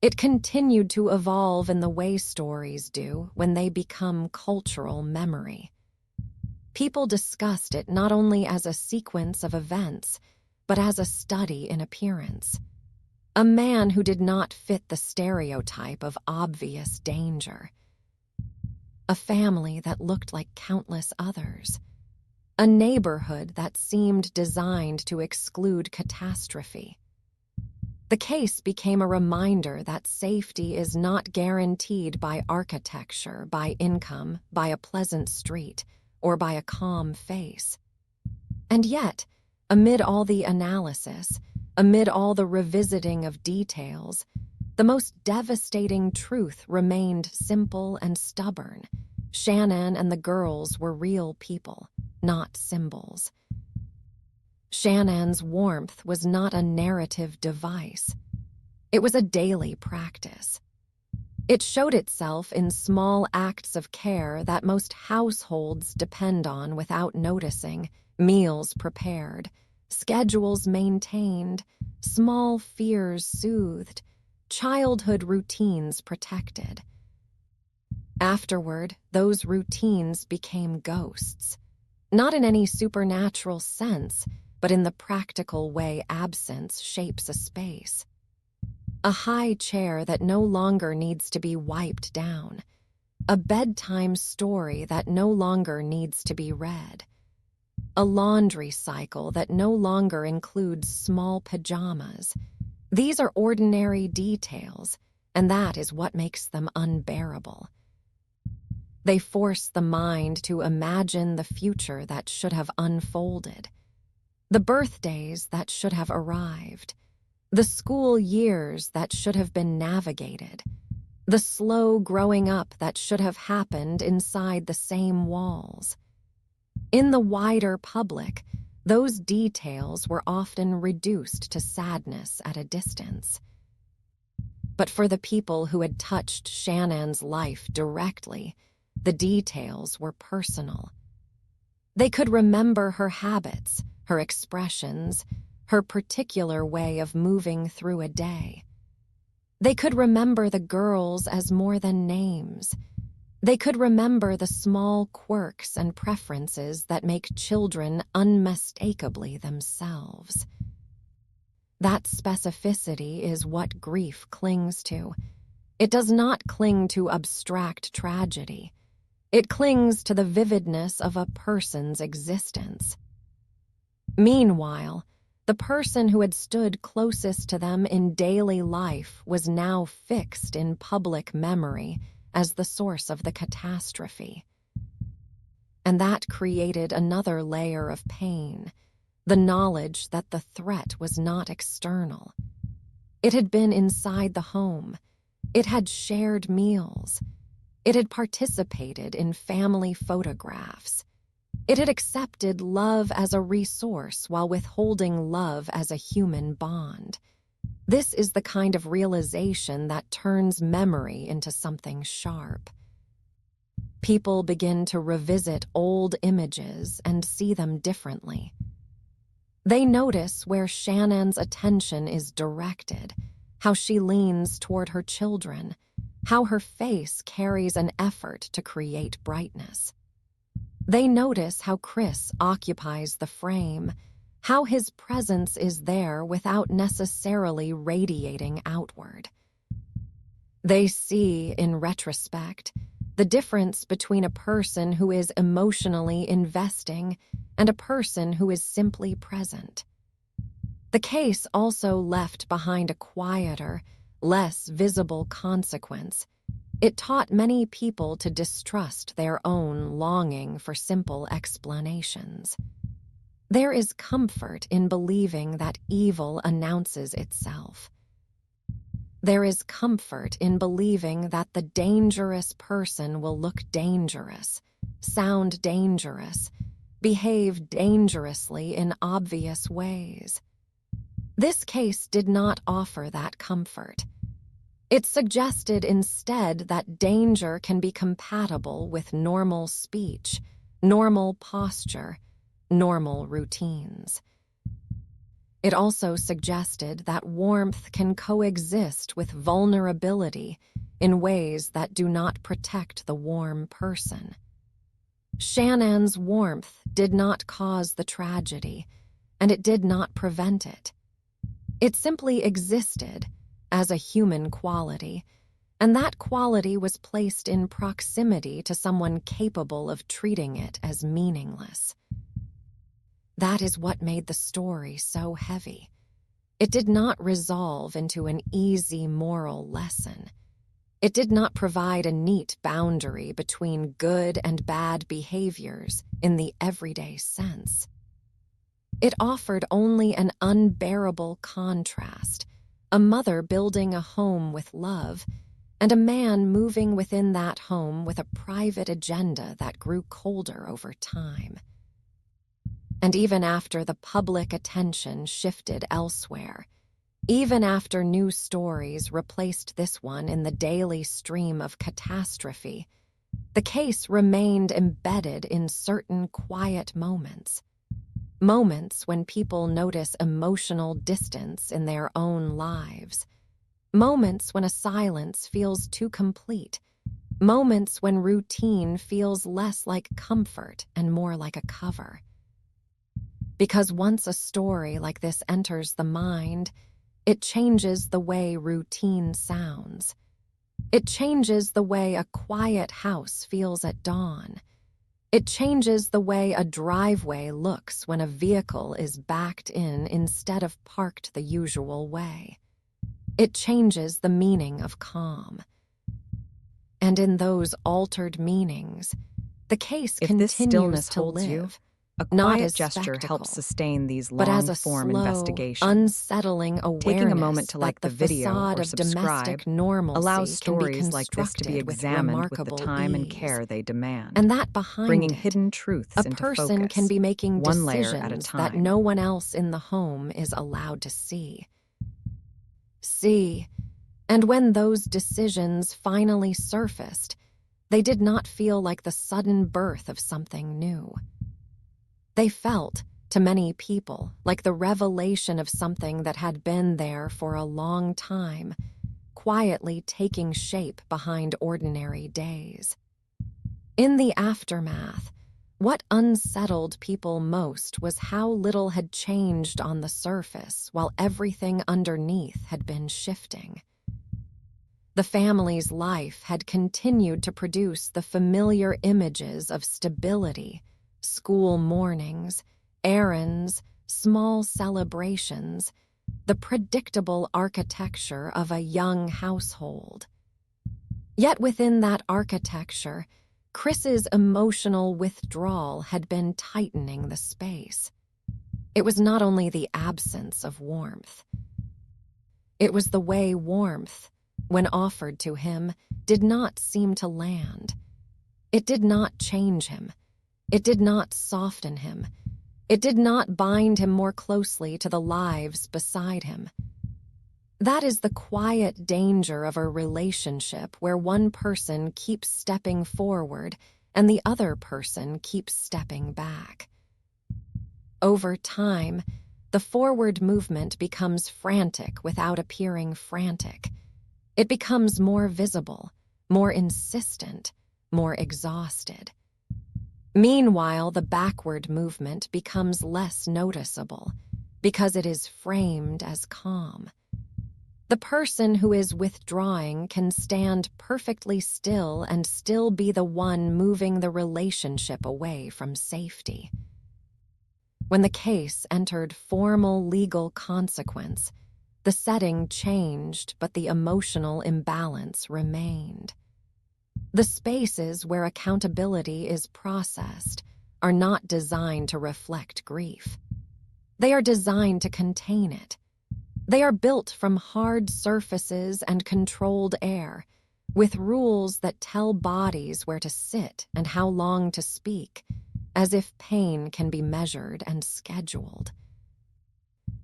Speaker 1: It continued to evolve in the way stories do when they become cultural memory. People discussed it not only as a sequence of events, but as a study in appearance. A man who did not fit the stereotype of obvious danger. A family that looked like countless others. A neighborhood that seemed designed to exclude catastrophe. The case became a reminder that safety is not guaranteed by architecture, by income, by a pleasant street, or by a calm face. And yet, amid all the analysis, amid all the revisiting of details, the most devastating truth remained simple and stubborn. Shanann and the girls were real people, not symbols. Shannan's warmth was not a narrative device. It was a daily practice. It showed itself in small acts of care that most households depend on without noticing: meals prepared, schedules maintained, small fears soothed, childhood routines protected. Afterward, those routines became ghosts, not in any supernatural sense, but in the practical way absence shapes a space. A high chair that no longer needs to be wiped down. A bedtime story that no longer needs to be read. A laundry cycle that no longer includes small pajamas. These are ordinary details, and that is what makes them unbearable. They force the mind to imagine the future that should have unfolded, the birthdays that should have arrived, the school years that should have been navigated, the slow growing up that should have happened inside the same walls. In the wider public, those details were often reduced to sadness at a distance. But for the people who had touched Shanann's life directly, the details were personal. They could remember her habits, her expressions, her particular way of moving through a day. They could remember the girls as more than names. They could remember the small quirks and preferences that make children unmistakably themselves. That specificity is what grief clings to. It does not cling to abstract tragedy. It clings to the vividness of a person's existence. Meanwhile, the person who had stood closest to them in daily life was now fixed in public memory as the source of the catastrophe. And that created another layer of pain, the knowledge that the threat was not external. It had been inside the home. It had shared meals. It had participated in family photographs. It had accepted love as a resource while withholding love as a human bond. This is the kind of realization that turns memory into something sharp. People begin to revisit old images and see them differently. They notice where Shannan's attention is directed, how she leans toward her children, how her face carries an effort to create brightness. They notice how Chris occupies the frame, how his presence is there without necessarily radiating outward. They see, in retrospect, the difference between a person who is emotionally investing and a person who is simply present. The case also left behind a quieter, less visible consequence. It taught many people to distrust their own longing for simple explanations. There is comfort in believing that evil announces itself. There is comfort in believing that the dangerous person will look dangerous, sound dangerous, behave dangerously in obvious ways. This case did not offer that comfort. It suggested instead that danger can be compatible with normal speech, normal posture, normal routines. It also suggested that warmth can coexist with vulnerability in ways that do not protect the warm person. Shannan's warmth did not cause the tragedy, and it did not prevent it. It simply existed as a human quality, and that quality was placed in proximity to someone capable of treating it as meaningless. That is what made the story so heavy. It did not resolve into an easy moral lesson. It did not provide a neat boundary between good and bad behaviors in the everyday sense. It offered only an unbearable contrast, a mother building a home with love, and a man moving within that home with a private agenda that grew colder over time. And even after the public attention shifted elsewhere, even after new stories replaced this one in the daily stream of catastrophe, the case remained embedded in certain quiet moments. Moments when people notice emotional distance in their own lives. Moments when a silence feels too complete. Moments when routine feels less like comfort and more like a cover. Because once a story like this enters the mind, it changes the way routine sounds. It changes the way a quiet house feels at dawn. It changes the way a driveway looks when a vehicle is backed in instead of parked the usual way. It changes the meaning of calm. And in those altered meanings, the case continues to live.
Speaker 2: A
Speaker 1: not
Speaker 2: quiet
Speaker 1: as
Speaker 2: gesture
Speaker 1: spectacle,
Speaker 2: helps sustain these
Speaker 1: but as a
Speaker 2: long-form
Speaker 1: slow,
Speaker 2: investigations.
Speaker 1: unsettling awareness
Speaker 2: Taking a moment to like
Speaker 1: that
Speaker 2: the video
Speaker 1: facade
Speaker 2: or
Speaker 1: of
Speaker 2: subscribe
Speaker 1: domestic normalcy
Speaker 2: allows
Speaker 1: can be
Speaker 2: stories like this to be
Speaker 1: constructed with
Speaker 2: examined with the
Speaker 1: remarkable
Speaker 2: time and
Speaker 1: ease.
Speaker 2: care they demand,
Speaker 1: And that behind
Speaker 2: bringing
Speaker 1: it,
Speaker 2: hidden truths
Speaker 1: a
Speaker 2: into
Speaker 1: person
Speaker 2: focus,
Speaker 1: can be making
Speaker 2: one layer at a
Speaker 1: decisions that
Speaker 2: time.
Speaker 1: no one else in the home is allowed to see. And when those decisions finally surfaced, they did not feel like the sudden birth of something new. They felt, to many people, like the revelation of something that had been there for a long time, quietly taking shape behind ordinary days. In the aftermath, what unsettled people most was how little had changed on the surface while everything underneath had been shifting. The family's life had continued to produce the familiar images of stability, school mornings, errands, small celebrations, the predictable architecture of a young household. Yet within that architecture, Chris's emotional withdrawal had been tightening the space. It was not only the absence of warmth. It was the way warmth, when offered to him, did not seem to land. It did not change him. It did not soften him. It did not bind him more closely to the lives beside him. That is the quiet danger of a relationship where one person keeps stepping forward and the other person keeps stepping back. Over time, the forward movement becomes frantic without appearing frantic. It becomes more visible, more insistent, more exhausted. Meanwhile, the backward movement becomes less noticeable because it is framed as calm. The person who is withdrawing can stand perfectly still and still be the one moving the relationship away from safety. When the case entered formal legal consequence, the setting changed, but the emotional imbalance remained. The spaces where accountability is processed are not designed to reflect grief. They are designed to contain it. They are built from hard surfaces and controlled air, with rules that tell bodies where to sit and how long to speak, as if pain can be measured and scheduled.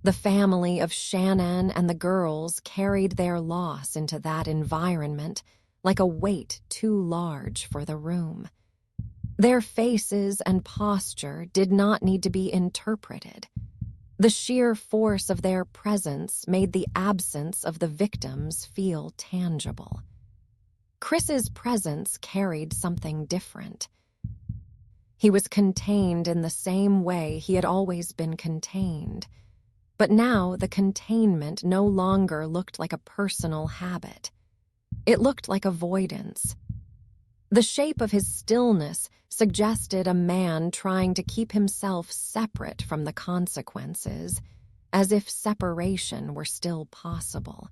Speaker 1: The family of Shanann and the girls carried their loss into that environment like a weight too large for the room. Their faces and posture did not need to be interpreted. The sheer force of their presence made the absence of the victims feel tangible. Chris's presence carried something different. He was contained in the same way he had always been contained, but now the containment no longer looked like a personal habit. It looked like avoidance. The shape of his stillness suggested a man trying to keep himself separate from the consequences, as if separation were still possible.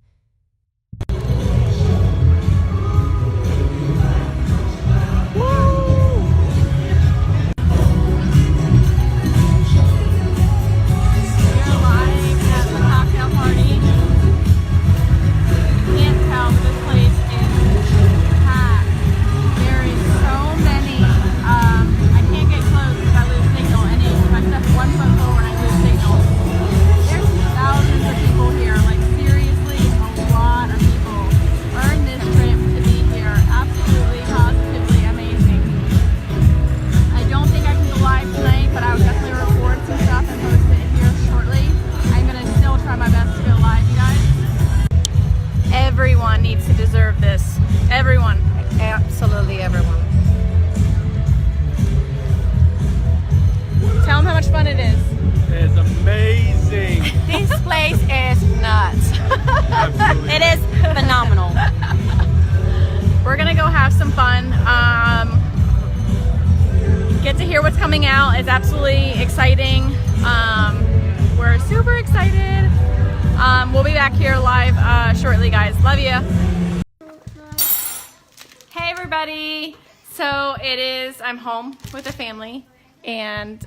Speaker 3: Everyone needs to deserve this. Everyone. Absolutely everyone. Tell them how much fun it is.
Speaker 4: It's amazing.
Speaker 3: This place is nuts.
Speaker 4: Absolutely.
Speaker 3: It is phenomenal. It's absolutely exciting. We're super excited. We'll be back here live shortly, guys. Love you. Hey everybody. So I'm home with the family, and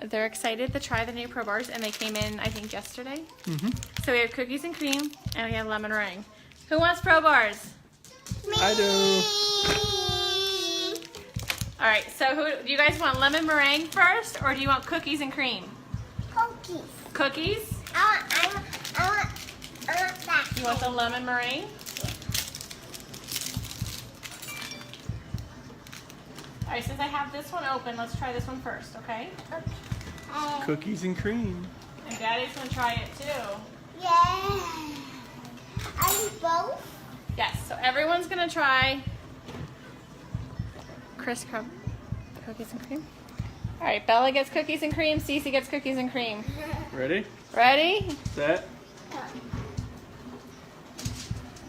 Speaker 3: they're excited to try the new Pro Bars, and they came in, I think, yesterday. So we have cookies and cream, and we have lemon meringue. Who wants Pro Bars?
Speaker 4: I do.
Speaker 3: All right, so do you guys want lemon meringue first, or do you want cookies and cream?
Speaker 5: Cookies.
Speaker 3: Cookies?
Speaker 5: I want that.
Speaker 3: You want the lemon meringue? All right, since I have this one open, let's try this one first, okay?
Speaker 4: Cookies and cream.
Speaker 3: And Daddy's gonna try it too.
Speaker 5: Yeah. Are you both?
Speaker 3: Yes, so everyone's gonna try Chris Crumb cookies and cream. All right, Bella gets cookies and cream, Cece gets cookies and cream.
Speaker 4: Ready?
Speaker 3: Ready?
Speaker 4: Set.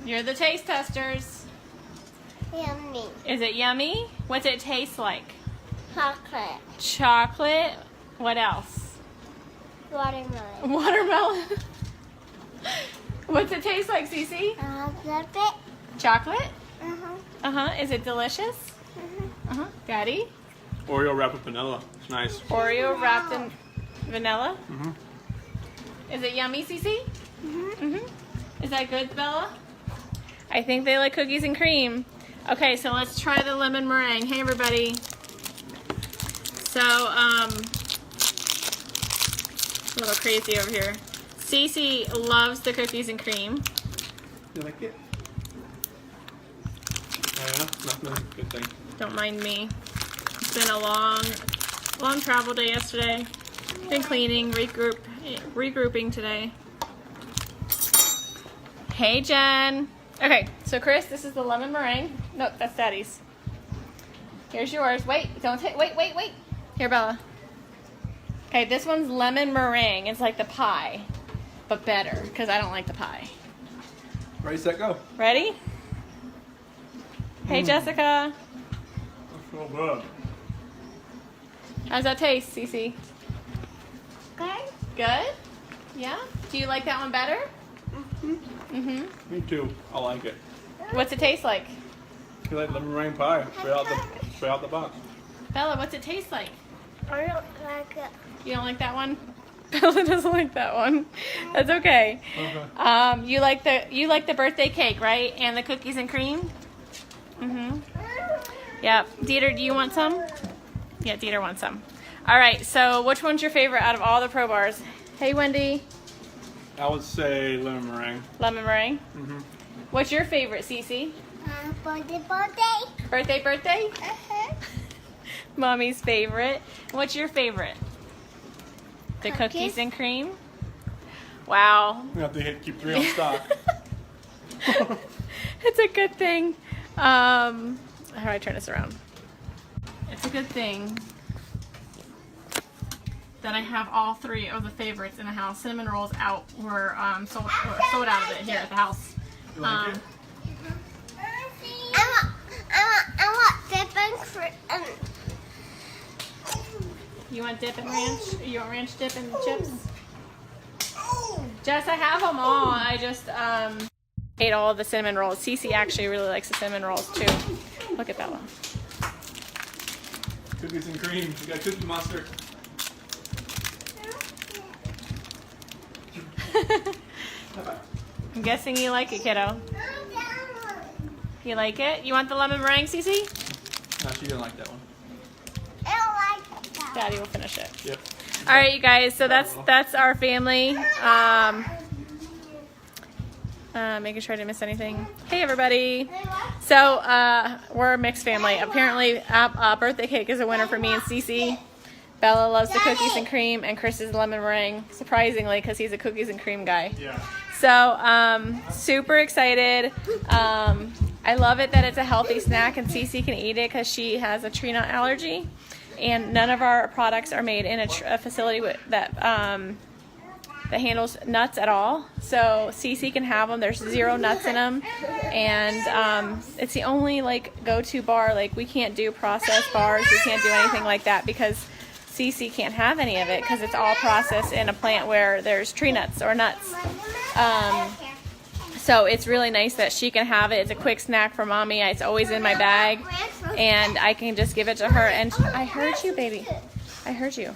Speaker 3: You're the taste testers.
Speaker 5: Yummy.
Speaker 3: Is it yummy? What's it taste like?
Speaker 5: Chocolate.
Speaker 3: Chocolate. What else?
Speaker 5: Watermelon.
Speaker 3: Watermelon. What's it taste like, Cece?
Speaker 5: Love it.
Speaker 3: Chocolate?
Speaker 5: Uh-huh.
Speaker 3: Is it delicious? Daddy?
Speaker 4: Oreo wrapped with vanilla. It's nice.
Speaker 3: Oreo wrapped in vanilla?
Speaker 4: Mhm.
Speaker 3: Is it yummy, Cece? Is that good, Bella? I think they like cookies and cream. Okay, so let's try the lemon meringue. Hey, everybody. So, a little crazy over here. Cece loves the cookies and cream.
Speaker 4: You like it? Yeah, nothing. Good thing.
Speaker 3: Don't mind me. It's been a long travel day yesterday. Been cleaning, regrouping today. Hey, Jen. Okay, so Chris, this is the lemon meringue. No, that's Daddy's. Here's yours. Wait, don't take. Wait. Here, Bella. Okay, this one's lemon meringue. It's like the pie, but better because I don't like the pie.
Speaker 4: Ready, set, go.
Speaker 3: Ready? Hey, Jessica.
Speaker 4: That's so good.
Speaker 3: How's that taste, Cece?
Speaker 5: Good.
Speaker 3: Good? Yeah? Do you like that one better?
Speaker 4: Me too. I like it.
Speaker 3: What's it taste like?
Speaker 4: You like lemon meringue pie? Straight out the box.
Speaker 3: Bella, what's it taste like?
Speaker 5: I don't like it.
Speaker 3: You don't like that one? Bella doesn't like that one. That's okay.
Speaker 4: Okay.
Speaker 3: You like the birthday cake, right? And the cookies and cream? Yep. Dieter, do you want some? Yeah, Dieter wants some. All right, so which one's your favorite out of all the Pro Bars? Hey, Wendy.
Speaker 4: I would say lemon meringue.
Speaker 3: Lemon meringue? What's your favorite, Cece?
Speaker 5: Birthday.
Speaker 3: Birthday? Mommy's favorite. What's your favorite? The cookies and cream? Wow.
Speaker 4: We have to keep 3 on stock.
Speaker 3: It's a good thing. How do I turn this around? It's a good thing that I have all 3 of the favorites in the house. Cinnamon rolls were sold out of it here at the house.
Speaker 4: You like it?
Speaker 5: I want dip and cream.
Speaker 3: You want dip and ranch? You want ranch dip and chips? Jess, I have them all. I just ate all of the cinnamon rolls. Cece actually really likes the cinnamon rolls too. Look at Bella.
Speaker 4: Cookies and cream. We got Cookie Monster.
Speaker 3: I'm guessing you like it, kiddo. You like it? You want the lemon meringue, Cece?
Speaker 4: No, she didn't like that one.
Speaker 5: I don't like that.
Speaker 3: Daddy will finish it.
Speaker 4: Yep.
Speaker 3: All right, you guys. So that's our family. Making sure I didn't miss anything. Hey, everybody. So we're a mixed family. Apparently, birthday cake is a winner for me and Cece. Bella loves the cookies and cream, and Chris is lemon meringue. Surprisingly, because he's a cookies and cream guy.
Speaker 4: Yeah.
Speaker 3: So super excited. I love it that it's a healthy snack, and Cece can eat it because she has a tree nut allergy. And none of our products are made in a facility that handles nuts at all. So Cece can have them. There's 0 nuts in them, and it's the only go-to bar. We can't do processed bars. We can't do anything like that because Cece can't have any of it because it's all processed in a plant where there's tree nuts or nuts. So it's really nice that she can have it. It's a quick snack for mommy. It's always in my bag, and I can just give it to her. And I heard you, baby. I heard you.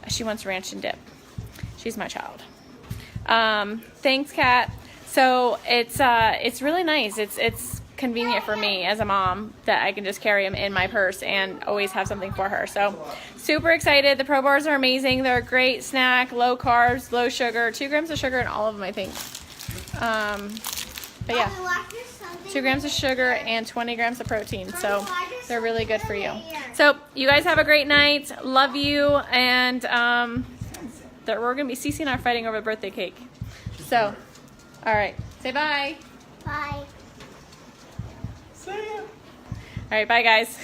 Speaker 3: She wants ranch and dip. She's my child. Thanks, Kat. So it's really nice. It's convenient for me as a mom that I can just carry them in my purse and always have something for her. So super excited. The Pro Bars are amazing. They're a great snack, low carbs, low sugar, 2 grams of sugar in all of them, I think. But yeah, 2 grams of sugar and 20 grams of protein. So they're really good for you. So you guys have a great night. Love you. And we're going to be, Cece and I are fighting over the birthday cake. So, all right. Say bye.
Speaker 5: Bye.
Speaker 3: See ya. All right. Bye, guys.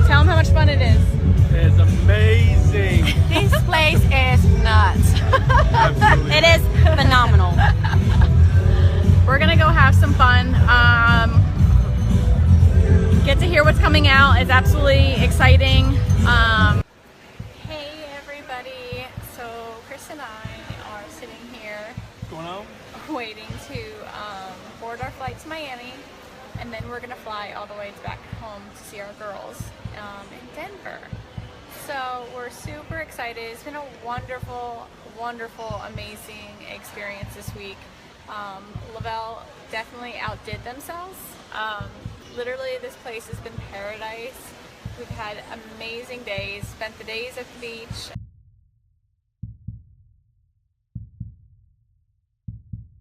Speaker 3: Tell them how much fun it is.
Speaker 4: It's amazing.
Speaker 6: This place is nuts. It is phenomenal.
Speaker 3: We're gonna go have some fun. Get to hear what's coming out. It's absolutely exciting. Hey everybody. So Chris and I are sitting here
Speaker 4: What's going on?
Speaker 3: waiting to board our flight to Miami, and then we're gonna fly all the way back home to see our girls in Denver. So we're super excited. It's been a wonderful, wonderful, amazing experience this week. Lavelle definitely outdid themselves. Literally, this place has been paradise. We've had amazing days, spent the days at the beach,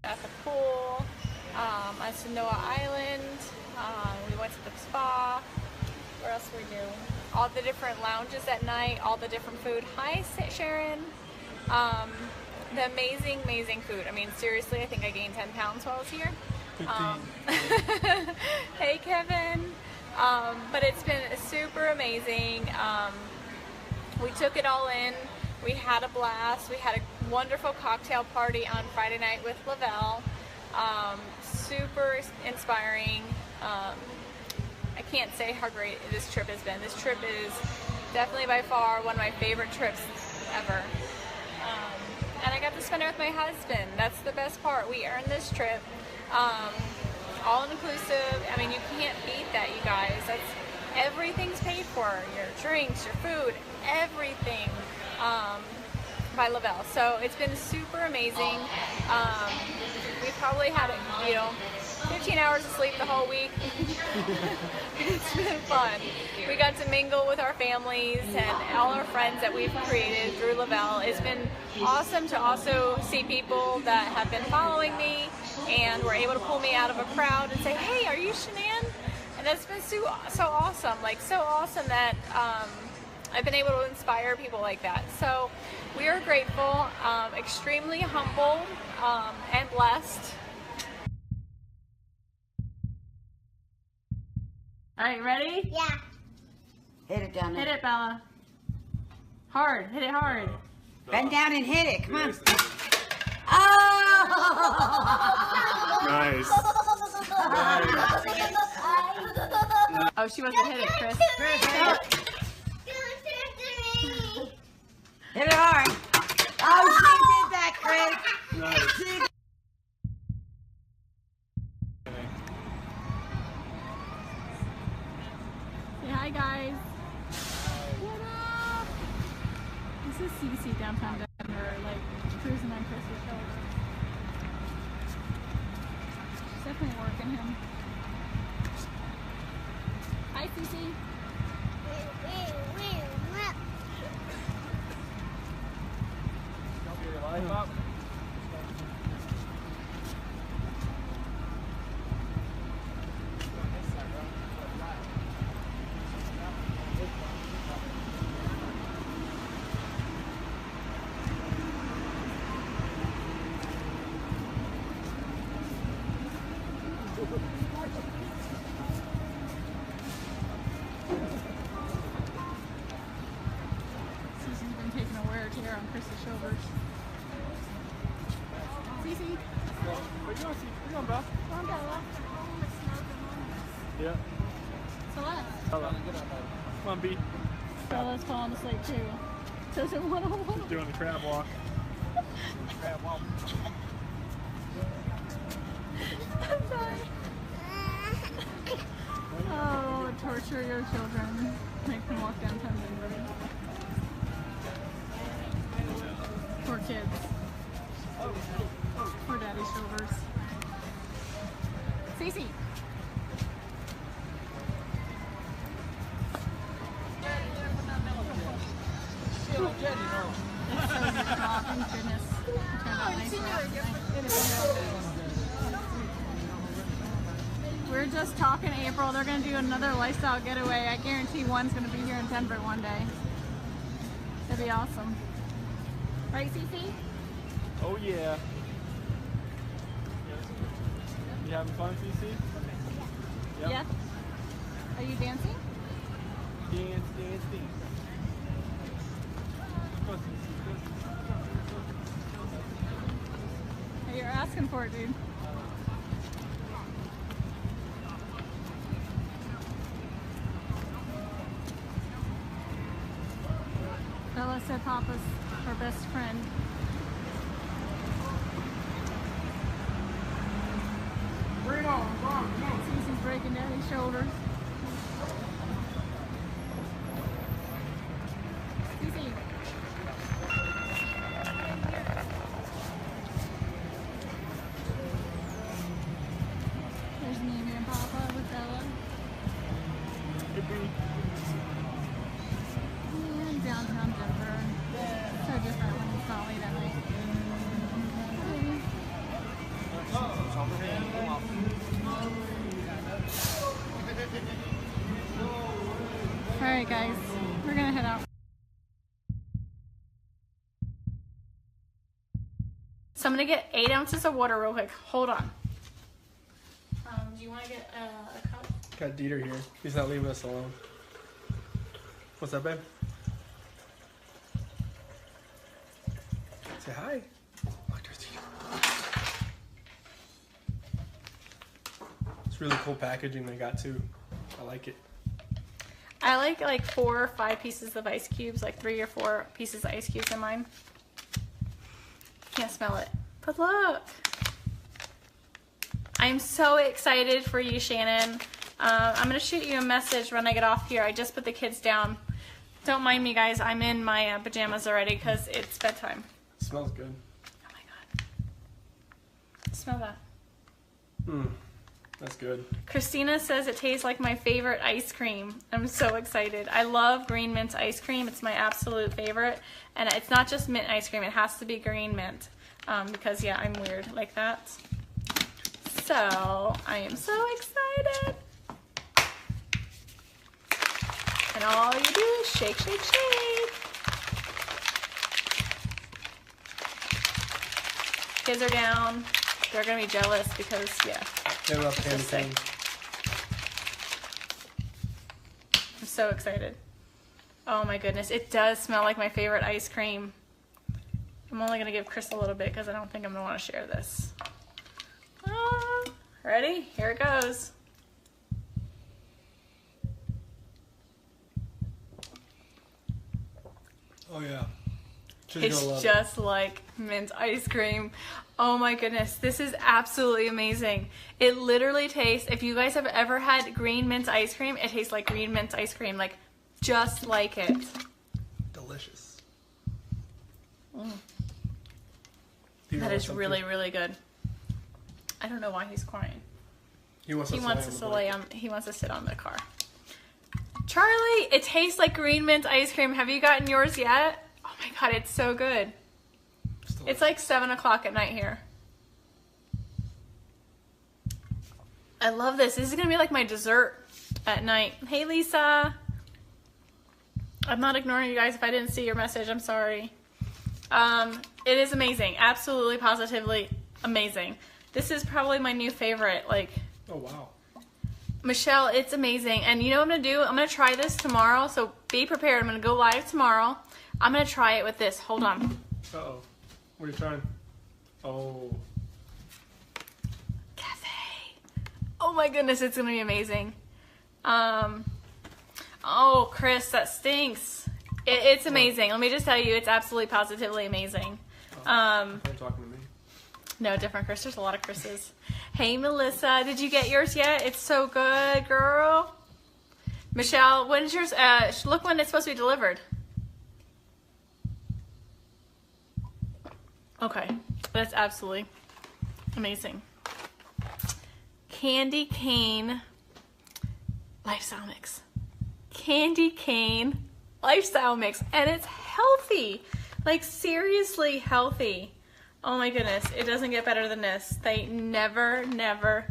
Speaker 3: at the pool, on Sanoa Island. We went to the spa. Where else did we do? All the different lounges at night, all the different food. Hi, Sharon. The amazing, amazing food. I mean, seriously, I think I gained 10 pounds while I was here.
Speaker 4: 15.
Speaker 3: Hey, Kevin. But it's been super amazing. We took it all in. We had a blast. We had a wonderful cocktail party on Friday night with Lavelle. Super inspiring. I can't say how great this trip has been. This trip is definitely by far one of my favorite trips ever. And I got to spend it with my husband. That's the best part. We earned this trip. All inclusive. I mean, you can't beat that, you guys. Everything's paid for. Your drinks, your food, everything by Lavelle. So it's been super amazing. We probably had, 15 hours of sleep the whole week. It's been fun. We got to mingle with our families and all our friends that we've created through Lavelle. It's been awesome to also see people that have been following me and were able to pull me out of a crowd and say, hey, are you Shanann? And that's been so awesome. Like, so awesome that I've been able to inspire people like that. So we are grateful, extremely humble, and blessed. All right, ready?
Speaker 5: Yeah.
Speaker 6: Hit it down
Speaker 3: Hit
Speaker 6: there.
Speaker 3: it, Bella. Hard. Hit it hard.
Speaker 6: Bend down and hit it. Come on. Oh!
Speaker 4: Nice.
Speaker 3: Oh, she wasn't hit it, Chris.
Speaker 6: Hit it hard. Oh, she did that, Chris.
Speaker 4: Nice.
Speaker 6: She
Speaker 3: Say hi, guys. What up? This is Cece downtown Denver, like cruising on Chris's shoulder. She's definitely working him.
Speaker 6: Hi, Cece.
Speaker 4: Get your life up.
Speaker 6: Cece's been taking a wear tear on Chris's shoulders. Cece.
Speaker 4: Where you going, Cece? Where you going, Belle?
Speaker 6: Come on, Bella.
Speaker 4: Yeah.
Speaker 6: Celeste.
Speaker 4: Hello. Come on, B.
Speaker 6: Bella's falling asleep too. Doesn't want to hold.
Speaker 4: Doing the crab walk. Crab walk.
Speaker 6: I'm sorry. Oh, torture your children. Make them walk down Townsend Road. Poor kids. Poor daddy's shoulders. Cece. Oh, thank goodness. We're just talking April. They're going to do another lifestyle getaway. I guarantee one's going to be here in Denver one day. It'll be awesome. Right, Cece?
Speaker 4: Oh, yeah. You having fun, Cece? Yep.
Speaker 6: Yeah. Are you dancing?
Speaker 4: Dance, dance, dance. Go, Cece.
Speaker 6: Hey, you're asking for it, dude. Bella said Papa's her best friend.
Speaker 4: Bring it on, come on, come on.
Speaker 6: Cece's breaking Daddy's shoulders. Cece. There's Mimi and Papa with Bella.
Speaker 4: Hey, B.
Speaker 6: And downtown Denver. So different when it's not late at night. Alright guys, we're gonna head out. So I'm gonna get 8 ounces of water real quick. Hold on. Do you want to get a cup?
Speaker 4: Got Dieter here. He's not leaving us alone. What's up, babe? Say hi. Look, there's Dieter. It's really cool packaging they got too. I like it.
Speaker 3: I like 4 or 5 pieces of ice cubes, like 3 or 4 pieces of ice cubes in mine. Can't smell it. But look. I'm so excited for you, Shannon. I'm going to shoot you a message when I get off here. I just put the kids down. Don't mind me, guys. I'm in my pajamas already because it's bedtime.
Speaker 4: It smells good.
Speaker 3: Oh my god. Smell that.
Speaker 4: That's good.
Speaker 3: Christina says it tastes like my favorite ice cream. I'm so excited. I love green mint ice cream. It's my absolute favorite. And it's not just mint ice cream. It has to be green mint. Because, yeah, I'm weird like that. So, I am so excited. And all you do is shake, shake, shake. Kids are down. They're going to be jealous because, yeah.
Speaker 4: They love
Speaker 3: It's
Speaker 4: candy
Speaker 3: just sick.
Speaker 4: cane.
Speaker 3: I'm so excited. Oh my goodness. It does smell like my favorite ice cream. I'm only going to give Chris a little bit because I don't think I'm going to want to share this. Ready? Here it goes.
Speaker 4: Oh yeah. She's
Speaker 3: It's
Speaker 4: gonna love
Speaker 3: just like mint ice cream. Oh my goodness, this is absolutely amazing. It literally tastes, if you guys have ever had green mint ice cream, it tastes like green mint ice cream, like just like it.
Speaker 4: Delicious.
Speaker 3: That is really, really good. I don't know why he's crying.
Speaker 4: He wants
Speaker 3: He
Speaker 4: us
Speaker 3: wants
Speaker 4: to
Speaker 3: us to lay on, he wants to sit on the car. Charlie, it tastes like green mint ice cream. Have you gotten yours yet? Oh my God, it's so good. It's like 7 o'clock at night here. I love this. This is going to be like my dessert at night. Hey, Lisa. I'm not ignoring you guys. If I didn't see your message, I'm sorry. It is amazing. Absolutely, positively amazing. This is probably my new favorite. Like,
Speaker 4: Oh, wow.
Speaker 3: Michelle, it's amazing. And you know what I'm going to do? I'm going to try this tomorrow. So be prepared. I'm going to go live tomorrow. I'm going to try it with this. Hold on.
Speaker 4: Uh-oh. What are you trying? Oh.
Speaker 3: Cafe. Oh my goodness, it's going to be amazing. Oh, Chris, that stinks. It's amazing. Let me just tell you, it's absolutely positively amazing.
Speaker 4: Are you talking to me?
Speaker 3: No, different Chris. There's a lot of Chris's. Hey, Melissa, did you get yours yet? It's so good, girl. Michelle, when's yours? Look when it's supposed to be delivered. Okay, that's absolutely amazing. Candy cane lifestyle mix. Candy cane lifestyle mix, and it's healthy. Like, seriously healthy. Oh my goodness, it doesn't get better than this. They never, never,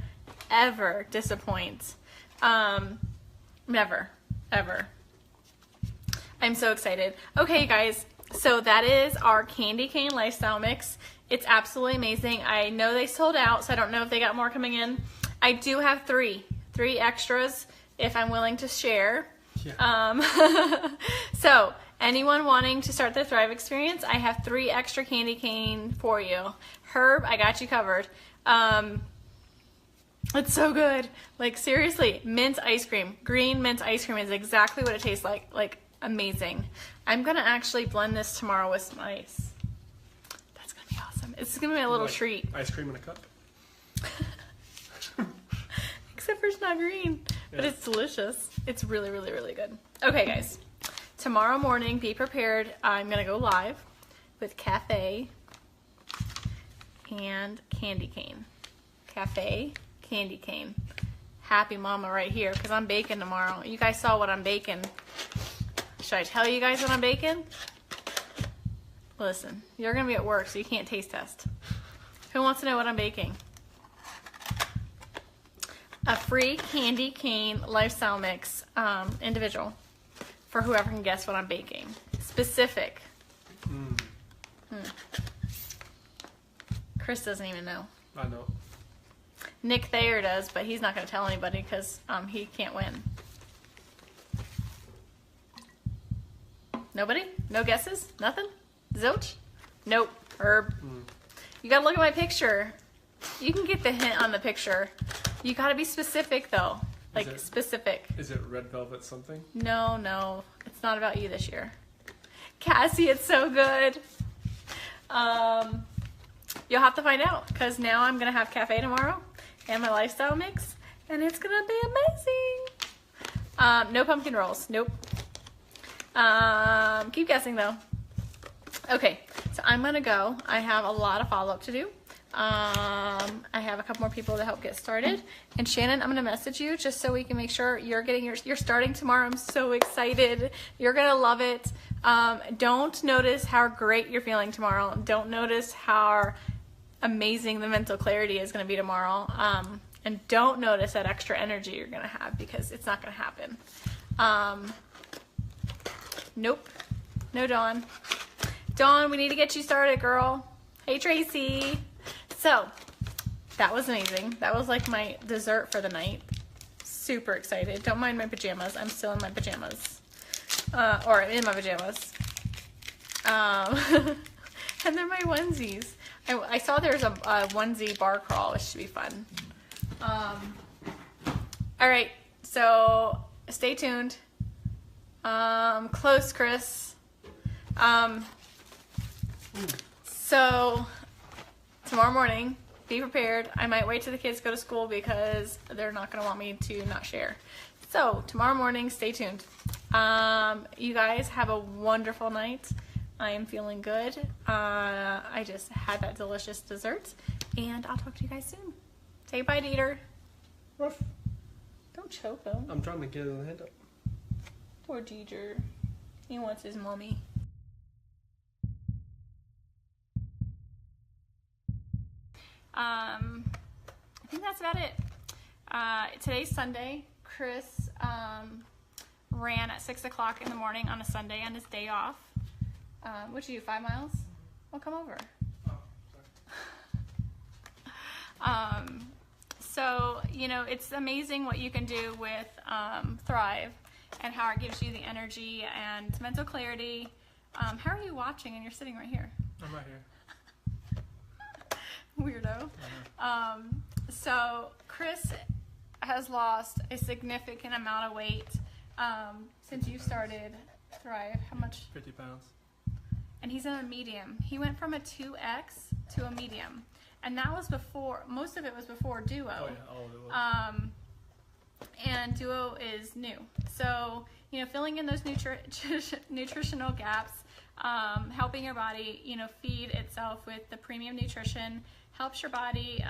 Speaker 3: ever disappoint. Never, ever. I'm so excited. Okay, guys, so that is our candy cane lifestyle mix. It's absolutely amazing. I know they sold out, so I don't know if they got more coming in. I do have three extras if I'm willing to share. Yeah. So anyone wanting to start the Thrive experience, I have 3 extra candy cane for you. Herb, I got you covered. It's so good. Like, seriously, mint ice cream. Green mint ice cream is exactly what it tastes like. Like, amazing. I'm going to actually blend this tomorrow with some ice. That's going to be awesome. It's going to be a little treat.
Speaker 4: Ice cream in a cup?
Speaker 3: Except for it's not green. But it's delicious. It's really, really, really good. Okay, guys. Tomorrow morning, be prepared. I'm going to go live with cafe and candy cane. Cafe, candy cane. Happy mama right here, because I'm baking tomorrow. You guys saw what I'm baking. Should I tell you guys what I'm baking? Listen, you're going to be at work, so you can't taste test. Who wants to know what I'm baking? A free candy cane lifestyle mix, individual, for whoever can guess what I'm baking. Specific. Chris doesn't even know.
Speaker 4: I know.
Speaker 3: Nick Thayer does, but he's not going to tell anybody because he can't win. Nobody? No guesses? Nothing? Zilch? Nope. Herb. You got to look at my picture. You can get the hint on the picture. You got to be specific, though. Like, specific.
Speaker 4: Is it red velvet something?
Speaker 3: No. It's not about you this year. Cassie, it's so good. You'll have to find out, because now I'm going to have cafe tomorrow and my lifestyle mix, and it's going to be amazing. No pumpkin rolls. Nope. Keep guessing, though. Okay, so I'm going to go. I have a lot of follow-up to do. I have a couple more people to help get started. And Shannon, I'm going to message you just so we can make sure you're getting you're starting tomorrow. I'm so excited. You're going to love it. Don't notice how great you're feeling tomorrow. Don't notice how amazing the mental clarity is going to be tomorrow. And don't notice that extra energy you're going to have, because it's not going to happen. Nope. No, Dawn. Dawn, we need to get you started, girl. Hey, Tracy. So, that was amazing. That was like my dessert for the night. Super excited. Don't mind my pajamas. I'm still in my pajamas. Or in my pajamas. And they're my onesies. I saw there's a onesie bar crawl, which should be fun. Alright, so stay tuned. Close, Chris. So, tomorrow morning, be prepared. I might wait till the kids go to school because they're not going to want me to not share. So, tomorrow morning, stay tuned. You guys have a wonderful night. I am feeling good. I just had that delicious dessert, and I'll talk to you guys soon. Say bye, Dieter.
Speaker 4: Ruff.
Speaker 3: Don't choke, though.
Speaker 4: I'm trying to get the head up.
Speaker 3: Poor Deidre. He wants his mommy. I think that's about it. Today's Sunday. Chris ran at 6 o'clock in the morning on a Sunday on his day off. What'd you do, 5 miles? Well, come over. So, you know, it's amazing what you can do with Thrive and how it gives you the energy and mental clarity. How are you watching and you're sitting right here?
Speaker 4: I'm right here.
Speaker 3: Weirdo. So Chris has lost a significant amount of weight since you started Thrive. How much?
Speaker 4: 50 pounds.
Speaker 3: And he's in a medium. He went from a 2X to a medium. And that was before, most of it was before Duo.
Speaker 4: Oh yeah, all of it was.
Speaker 3: And Duo is new. So, you know, filling in those nutritional gaps, helping your body, you know, feed itself with the premium nutrition, helps your body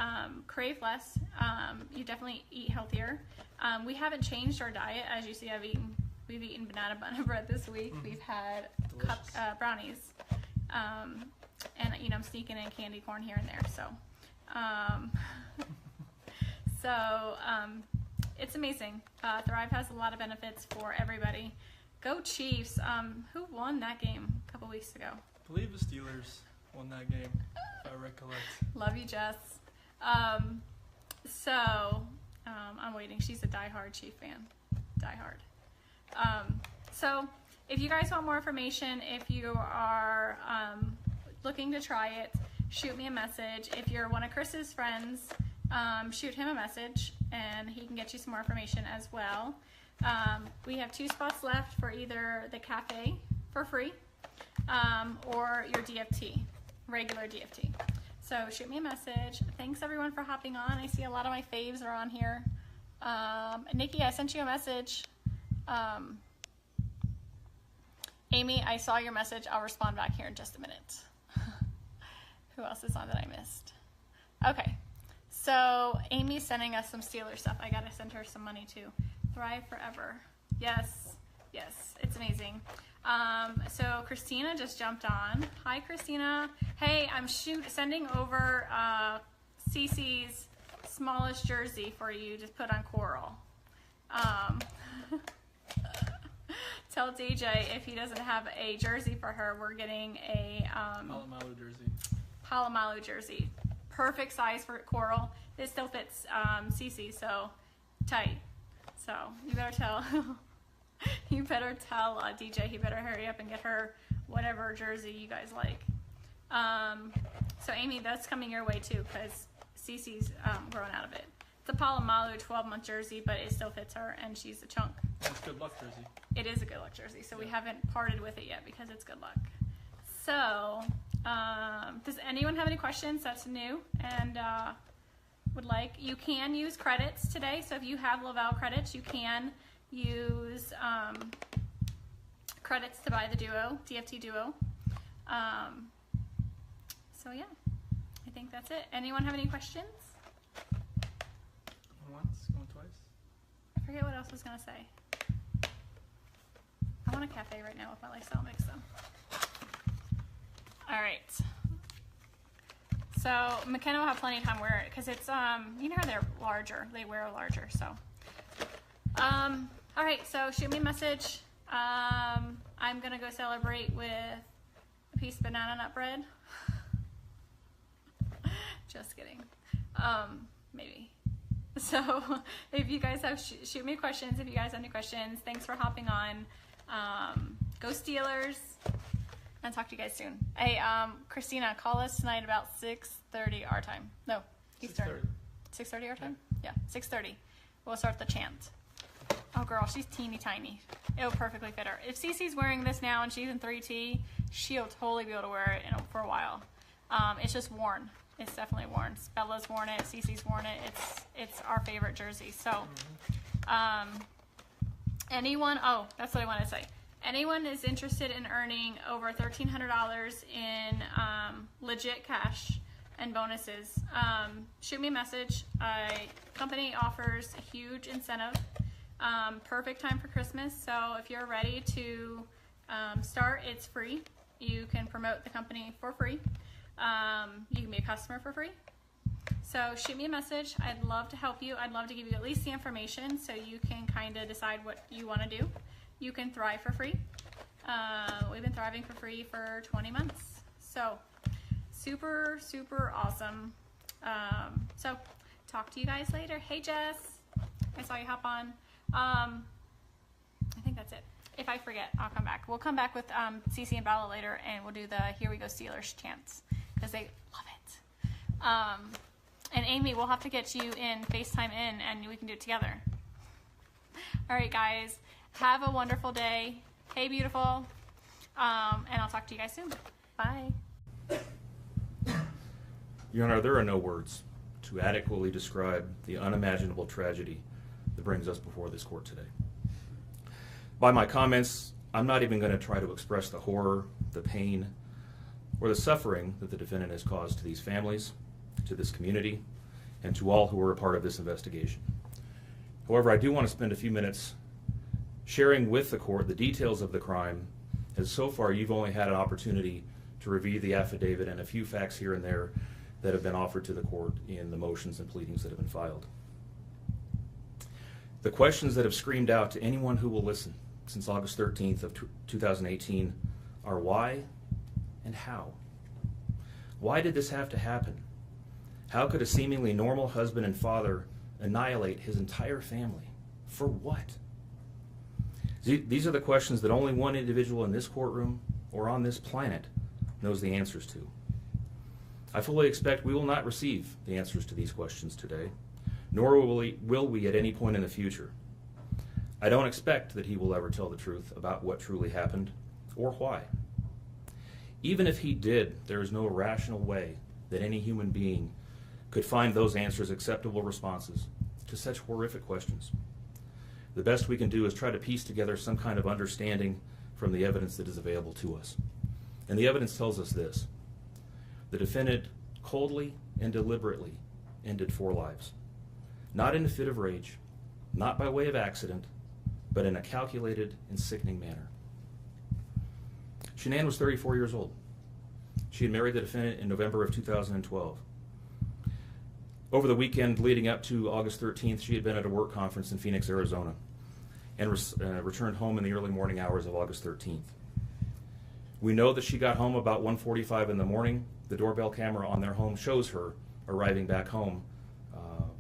Speaker 3: crave less. You definitely eat healthier. We haven't changed our diet. As you see, we've eaten banana bun bread this week. We've had brownies. And, you know, I'm sneaking in candy corn here and there. So, it's amazing. Thrive has a lot of benefits for everybody. Go Chiefs. Who won that game a couple weeks ago?
Speaker 4: I believe the Steelers won that game, if I recollect.
Speaker 3: Love you, Jess. I'm waiting. She's a diehard Chief fan. Diehard. So if you guys want more information, if you are looking to try it, shoot me a message. If you're one of Chris's friends, shoot him a message and he can get you some more information as well. We have 2 spots left for either the cafe for free or your DFT, regular DFT. So shoot me a message. Thanks everyone for hopping on. I see a lot of my faves are on here. Nikki, I sent you a message. Amy, I saw your message. I'll respond back here in just a minute. Who else is on that I missed? Okay. So Amy's sending us some Steelers stuff. I gotta send her some money too. Thrive Forever. Yes, it's amazing. So Christina just jumped on. Hi, Christina. Hey, I'm sending over Cece's smallest jersey for you to put on Coral. Tell DJ if he doesn't have a jersey for her, we're getting a Palomalu jersey. Perfect size for Coral. It still fits Cece, so tight. So you better tell DJ he better hurry up and get her whatever jersey you guys like. So Amy, that's coming your way too because Cece's growing out of it. It's a Palomalu 12-month jersey, but it still fits her and she's a chunk.
Speaker 4: It's good luck jersey.
Speaker 3: It is a good luck jersey, so we haven't parted with it yet because it's good luck. So, does anyone have any questions that's new and would like? You can use credits today, so if you have Laval credits, you can use credits to buy the Duo, DFT Duo. So yeah, I think that's it. Anyone have any questions?
Speaker 4: Going once, going twice.
Speaker 3: I forget what else I was going to say. I want a cafe right now with my lifestyle mix though. All right. So McKenna will have plenty of time to wear it because it's, you know how they're larger. They wear larger, so. All right, so shoot me a message. I'm going to go celebrate with a piece of banana nut bread. Just kidding. Maybe. So if you guys have, shoot me questions if you guys have any questions. Thanks for hopping on. Go Steelers. And talk to you guys soon. Hey, Christina, call us tonight about 6:30 our time. No, Eastern. 6:30 our time? Yeah, 6:30. We'll start the chant. Oh, girl, she's teeny tiny. It'll perfectly fit her. If Cece's wearing this now and she's in 3T, she'll totally be able to wear it for a while. It's just worn. It's definitely worn. Bella's worn it. Cece's worn it. It's our favorite jersey. So, anyone? Oh, that's what I wanted to say. Anyone is interested in earning over $1,300 in legit cash and bonuses, shoot me a message. Company offers a huge incentive Perfect time for Christmas. So if you're ready to start, it's free. You can promote the company for free. You can be a customer for free. So shoot me a message. I'd love to help you. I'd love to give you at least the information so you can kind of decide what you want to do. You can thrive for free. We've been thriving for free for 20 months. So super, super awesome. So talk to you guys later. Hey, Jess. I saw you hop on. I think that's it. If I forget, I'll come back. We'll come back with Cece and Bella later, and we'll do the Here We Go Steelers chants because they love it. And Amy, we'll have to get you in, FaceTime in, and we can do it together. All right, guys. Have a wonderful day. Hey, beautiful. And I'll talk to you guys soon. Bye.
Speaker 7: Your Honor, there are no words to adequately describe the unimaginable tragedy that brings us before this court today. By my comments, I'm not even going to try to express the horror, the pain, or the suffering that the defendant has caused to these families, to this community, and to all who are a part of this investigation. However, I do want to spend a few minutes sharing with the court the details of the crime, as so far you've only had an opportunity to review the affidavit and a few facts here and there that have been offered to the court in the motions and pleadings that have been filed. The questions that have screamed out to anyone who will listen since August 13th of 2018 are why and how? Why did this have to happen? How could a seemingly normal husband and father annihilate his entire family? For what? These are the questions that only one individual in this courtroom or on this planet knows the answers to. I fully expect we will not receive the answers to these questions today, nor will we at any point in the future. I don't expect that he will ever tell the truth about what truly happened or why. Even if he did, there is no rational way that any human being could find those answers acceptable responses to such horrific questions. The best we can do is try to piece together some kind of understanding from the evidence that is available to us. And the evidence tells us this: the defendant coldly and deliberately ended 4 lives, not in a fit of rage, not by way of accident, but in a calculated and sickening manner. Shanann was 34 years old. She had married the defendant in November of 2012. Over the weekend leading up to August 13th, she had been at a work conference in Phoenix, Arizona, and returned home in the early morning hours of August 13th. We know that she got home about 1:45 in the morning. The doorbell camera on their home shows her arriving back home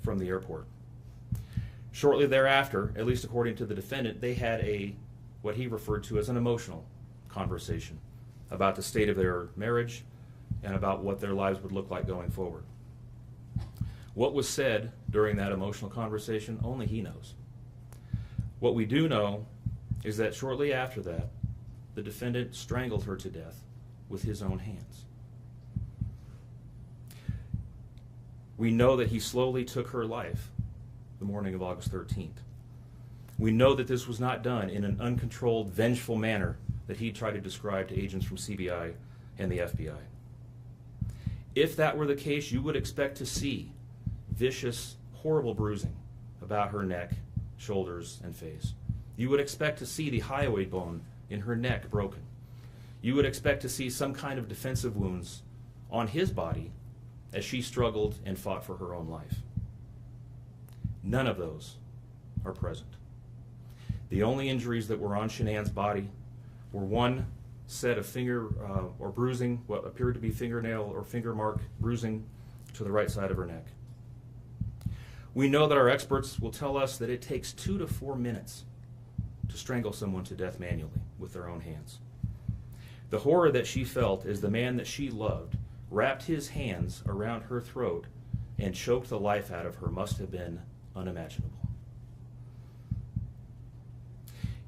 Speaker 7: from the airport. Shortly thereafter, at least according to the defendant, they had what he referred to as an emotional conversation about the state of their marriage and about what their lives would look like going forward. What was said during that emotional conversation, only he knows. What we do know is that shortly after that, the defendant strangled her to death with his own hands. We know that he slowly took her life the morning of August 13th. We know that this was not done in an uncontrolled, vengeful manner that he tried to describe to agents from CBI and the FBI. If that were the case, you would expect to see vicious, horrible bruising about her neck, shoulders, and face. You would expect to see the hyoid bone in her neck broken. You would expect to see some kind of defensive wounds on his body as she struggled and fought for her own life. None of those are present. The only injuries that were on Shanann's body were one set of finger or bruising, what appeared to be fingernail or finger mark bruising to the right side of her neck. We know that our experts will tell us that it takes 2 to 4 minutes to strangle someone to death manually with their own hands. The horror that she felt as the man that she loved wrapped his hands around her throat and choked the life out of her must have been unimaginable.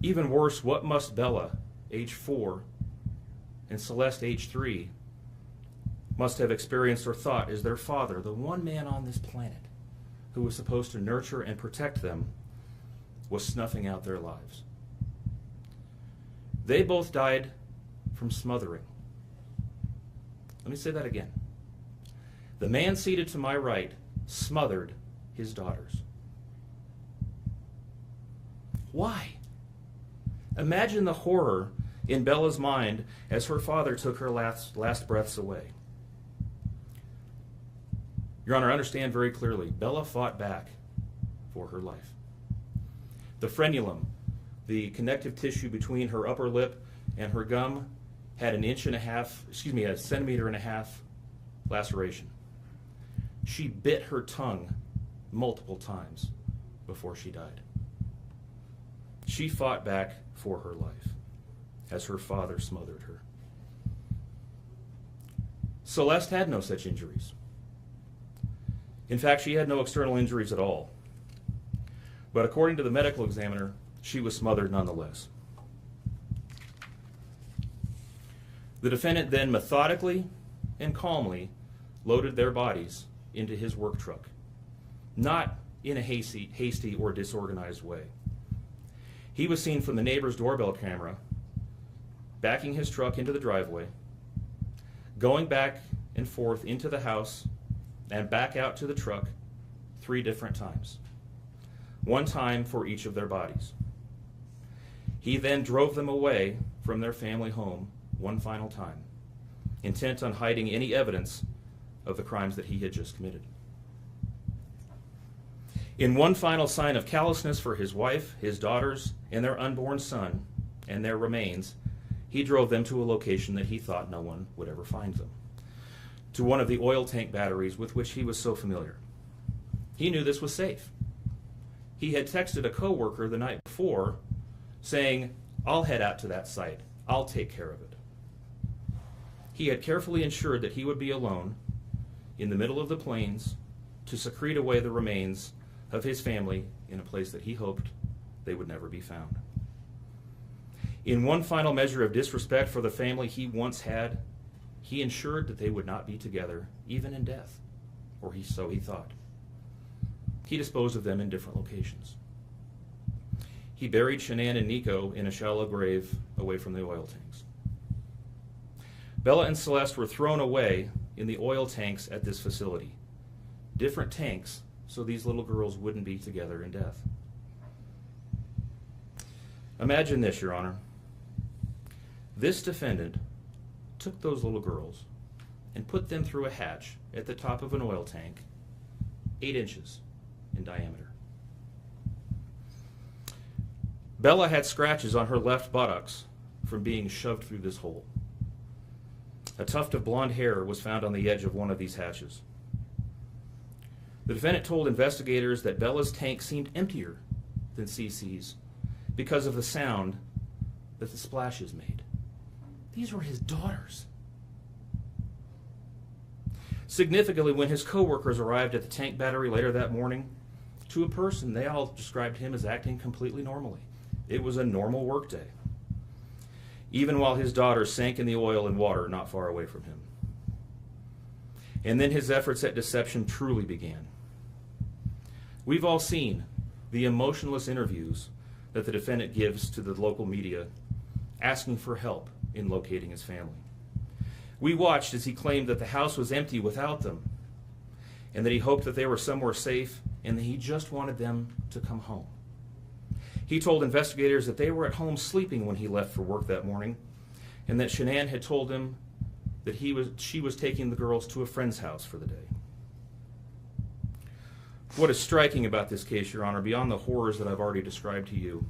Speaker 7: Even worse, what must Bella, age 4, and Celeste, age 3, must have experienced or thought as their father, the one man on this planet who was supposed to nurture and protect them, was snuffing out their lives. They both died from smothering. Let me say that again. The man seated to my right smothered his daughters. Why? Imagine the horror in Bella's mind as her father took her last breaths away. Your Honor, understand very clearly, Bella fought back for her life. The frenulum, the connective tissue between her upper lip and her gum, had a centimeter and a half laceration. She bit her tongue multiple times before she died. She fought back for her life as her father smothered her. Celeste had no such injuries. In fact, she had no external injuries at all. But according to the medical examiner, she was smothered nonetheless. The defendant then methodically and calmly loaded their bodies into his work truck, not in a hasty or disorganized way. He was seen from the neighbor's doorbell camera backing his truck into the driveway, going back and forth into the house and back out to the truck 3 different times, 1 time for each of their bodies. He then drove them away from their family home 1 final time, intent on hiding any evidence of the crimes that he had just committed. In one final sign of callousness for his wife, his daughters, and their unborn son, and their remains, he drove them to a location that he thought no one would ever find them, to one of the oil tank batteries with which he was so familiar. He knew this was safe. He had texted a coworker the night before saying, "I'll head out to that site. I'll take care of it." He had carefully ensured that he would be alone in the middle of the plains to secrete away the remains of his family in a place that he hoped they would never be found. In one final measure of disrespect for the family he once had, he ensured that they would not be together, even in death, or so he thought. He disposed of them in different locations. He buried Shanann and Nico in a shallow grave away from the oil tanks. Bella and Celeste were thrown away in the oil tanks at this facility. Different tanks, so these little girls wouldn't be together in death. Imagine this, Your Honor. This defendant took those little girls and put them through a hatch at the top of an oil tank, 8 inches in diameter. Bella had scratches on her left buttocks from being shoved through this hole. A tuft of blonde hair was found on the edge of one of these hatches. The defendant told investigators that Bella's tank seemed emptier than CC's because of the sound that the splashes made. These were his daughters. Significantly, when his coworkers arrived at the tank battery later that morning, to a person, they all described him as acting completely normally. It was a normal workday, even while his daughters sank in the oil and water not far away from him. And then his efforts at deception truly began. We've all seen the emotionless interviews that the defendant gives to the local media, asking for help in locating his family. We watched as he claimed that the house was empty without them, and that he hoped that they were somewhere safe, and that he just wanted them to come home. He told investigators that they were at home sleeping when he left for work that morning, and that Shanann had told him that she was taking the girls to a friend's house for the day. What is striking about this case, Your Honor, beyond the horrors that I've already described to you,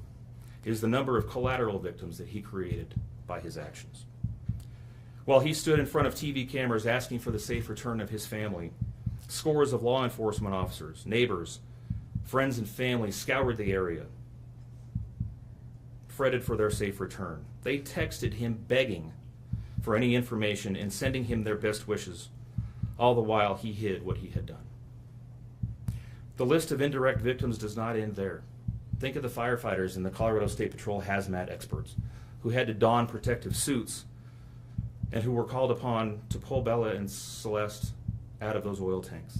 Speaker 7: is the number of collateral victims that he created by his actions. While he stood in front of TV cameras asking for the safe return of his family, scores of law enforcement officers, neighbors, friends, and family scoured the area, fretted for their safe return. They texted him begging for any information and sending him their best wishes, all the while he hid what he had done. The list of indirect victims does not end there. Think of the firefighters and the Colorado State Patrol hazmat experts who had to don protective suits and who were called upon to pull Bella and Celeste out of those oil tanks.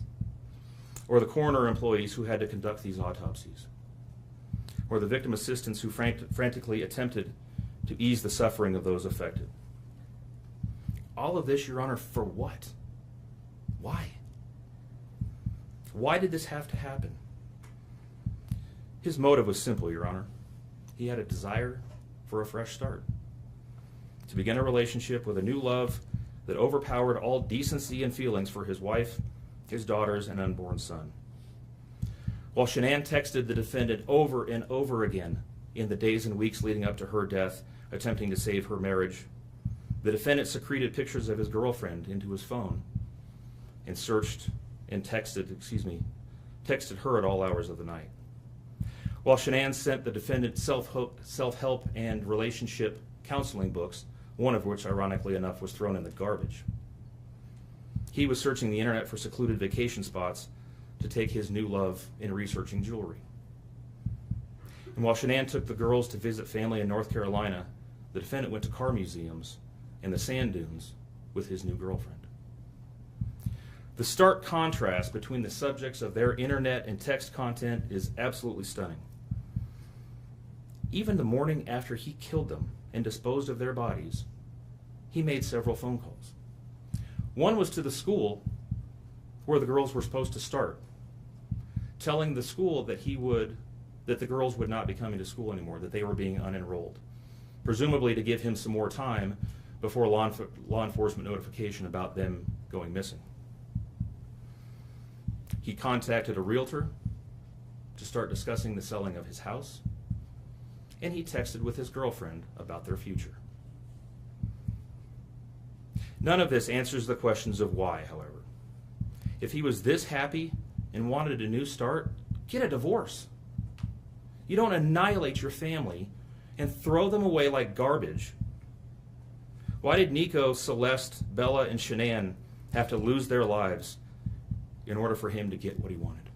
Speaker 7: Or the coroner employees who had to conduct these autopsies. Or the victim assistants who frantically attempted to ease the suffering of those affected. All of this, Your Honor, for what? Why? Why did this have to happen? His motive was simple, Your Honor. he had a desire for a fresh start, to begin a relationship with a new love that overpowered all decency and feelings for his wife, his daughters, and unborn son. While Shanann texted the defendant over and over again in the days and weeks leading up to her death, attempting to save her marriage, the defendant secreted pictures of his girlfriend into his phone and searched and texted her at all hours of the night. While Shanann sent the defendant self-help and relationship counseling books, one of which, ironically enough, was thrown in the garbage, he was searching the internet for secluded vacation spots to take his new love in researching jewelry. And while Shanann took the girls to visit family in North Carolina, the defendant went to car museums and the sand dunes with his new girlfriend. The stark contrast between the subjects of their internet and text content is absolutely stunning. Even the morning after he killed them and disposed of their bodies, he made several phone calls. One was to the school where the girls were supposed to start, telling the school that the girls would not be coming to school anymore, that they were being unenrolled, presumably to give him some more time before law enforcement notification about them going missing. He contacted a realtor to start discussing the selling of his house, and he texted with his girlfriend about their future. None of this answers the questions of why, however. If he was this happy and wanted a new start, get a divorce. You don't annihilate your family and throw them away like garbage. Why did Nico, Celeste, Bella, and Shanann have to lose their lives in order for him to get what he wanted?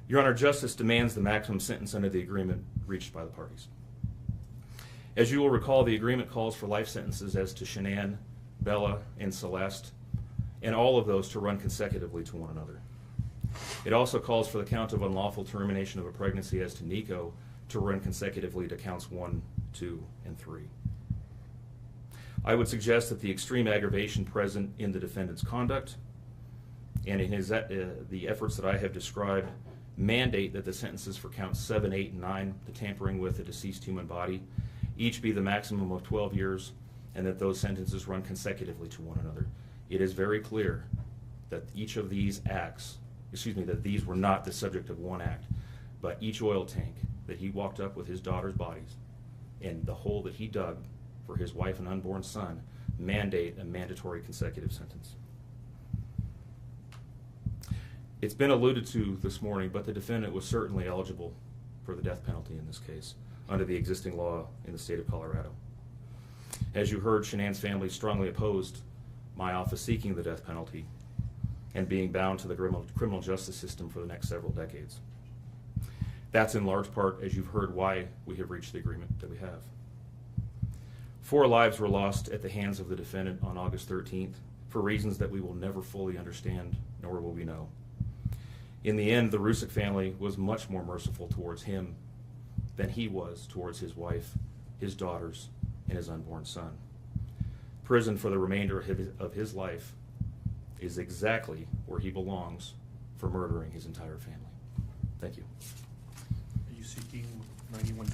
Speaker 7: Your Honor, justice demands the maximum sentence under the agreement reached by the parties. As you will recall, the agreement calls for life sentences as to Shanann, Bella, and Celeste, and all of those to run consecutively to one another. It also calls for the count of unlawful termination of a pregnancy as to Nico to run consecutively to counts 1, 2, and 3. I would suggest that the extreme aggravation present in the defendant's conduct and in the efforts that I have described mandate that the sentences for counts 7, 8, and 9, the tampering with a deceased human body, each be the maximum of 12 years, and that those sentences run consecutively to one another. It is very clear that each of these acts, that these were not the subject of one act, but each oil tank that he walked up with his daughter's bodies and the hole that he dug for his wife and unborn son mandate a mandatory consecutive sentence. It's been alluded to this morning, but the defendant was certainly eligible for the death penalty in this case under the existing law in the state of Colorado. As you heard, Shanann's family strongly opposed my office seeking the death penalty and being bound to the criminal justice system for the next several decades. That's in large part, as you've heard, why we have reached the agreement that we have. 4 lives were lost at the hands of the defendant on August 13th for reasons that we will never fully understand, nor will we know. In the end, the Rusick family was much more merciful towards him than he was towards his wife, his daughters, and his unborn son. Prison for the remainder of his life is exactly where he belongs for murdering his entire family. Thank you.
Speaker 4: Are you seeking 91 days?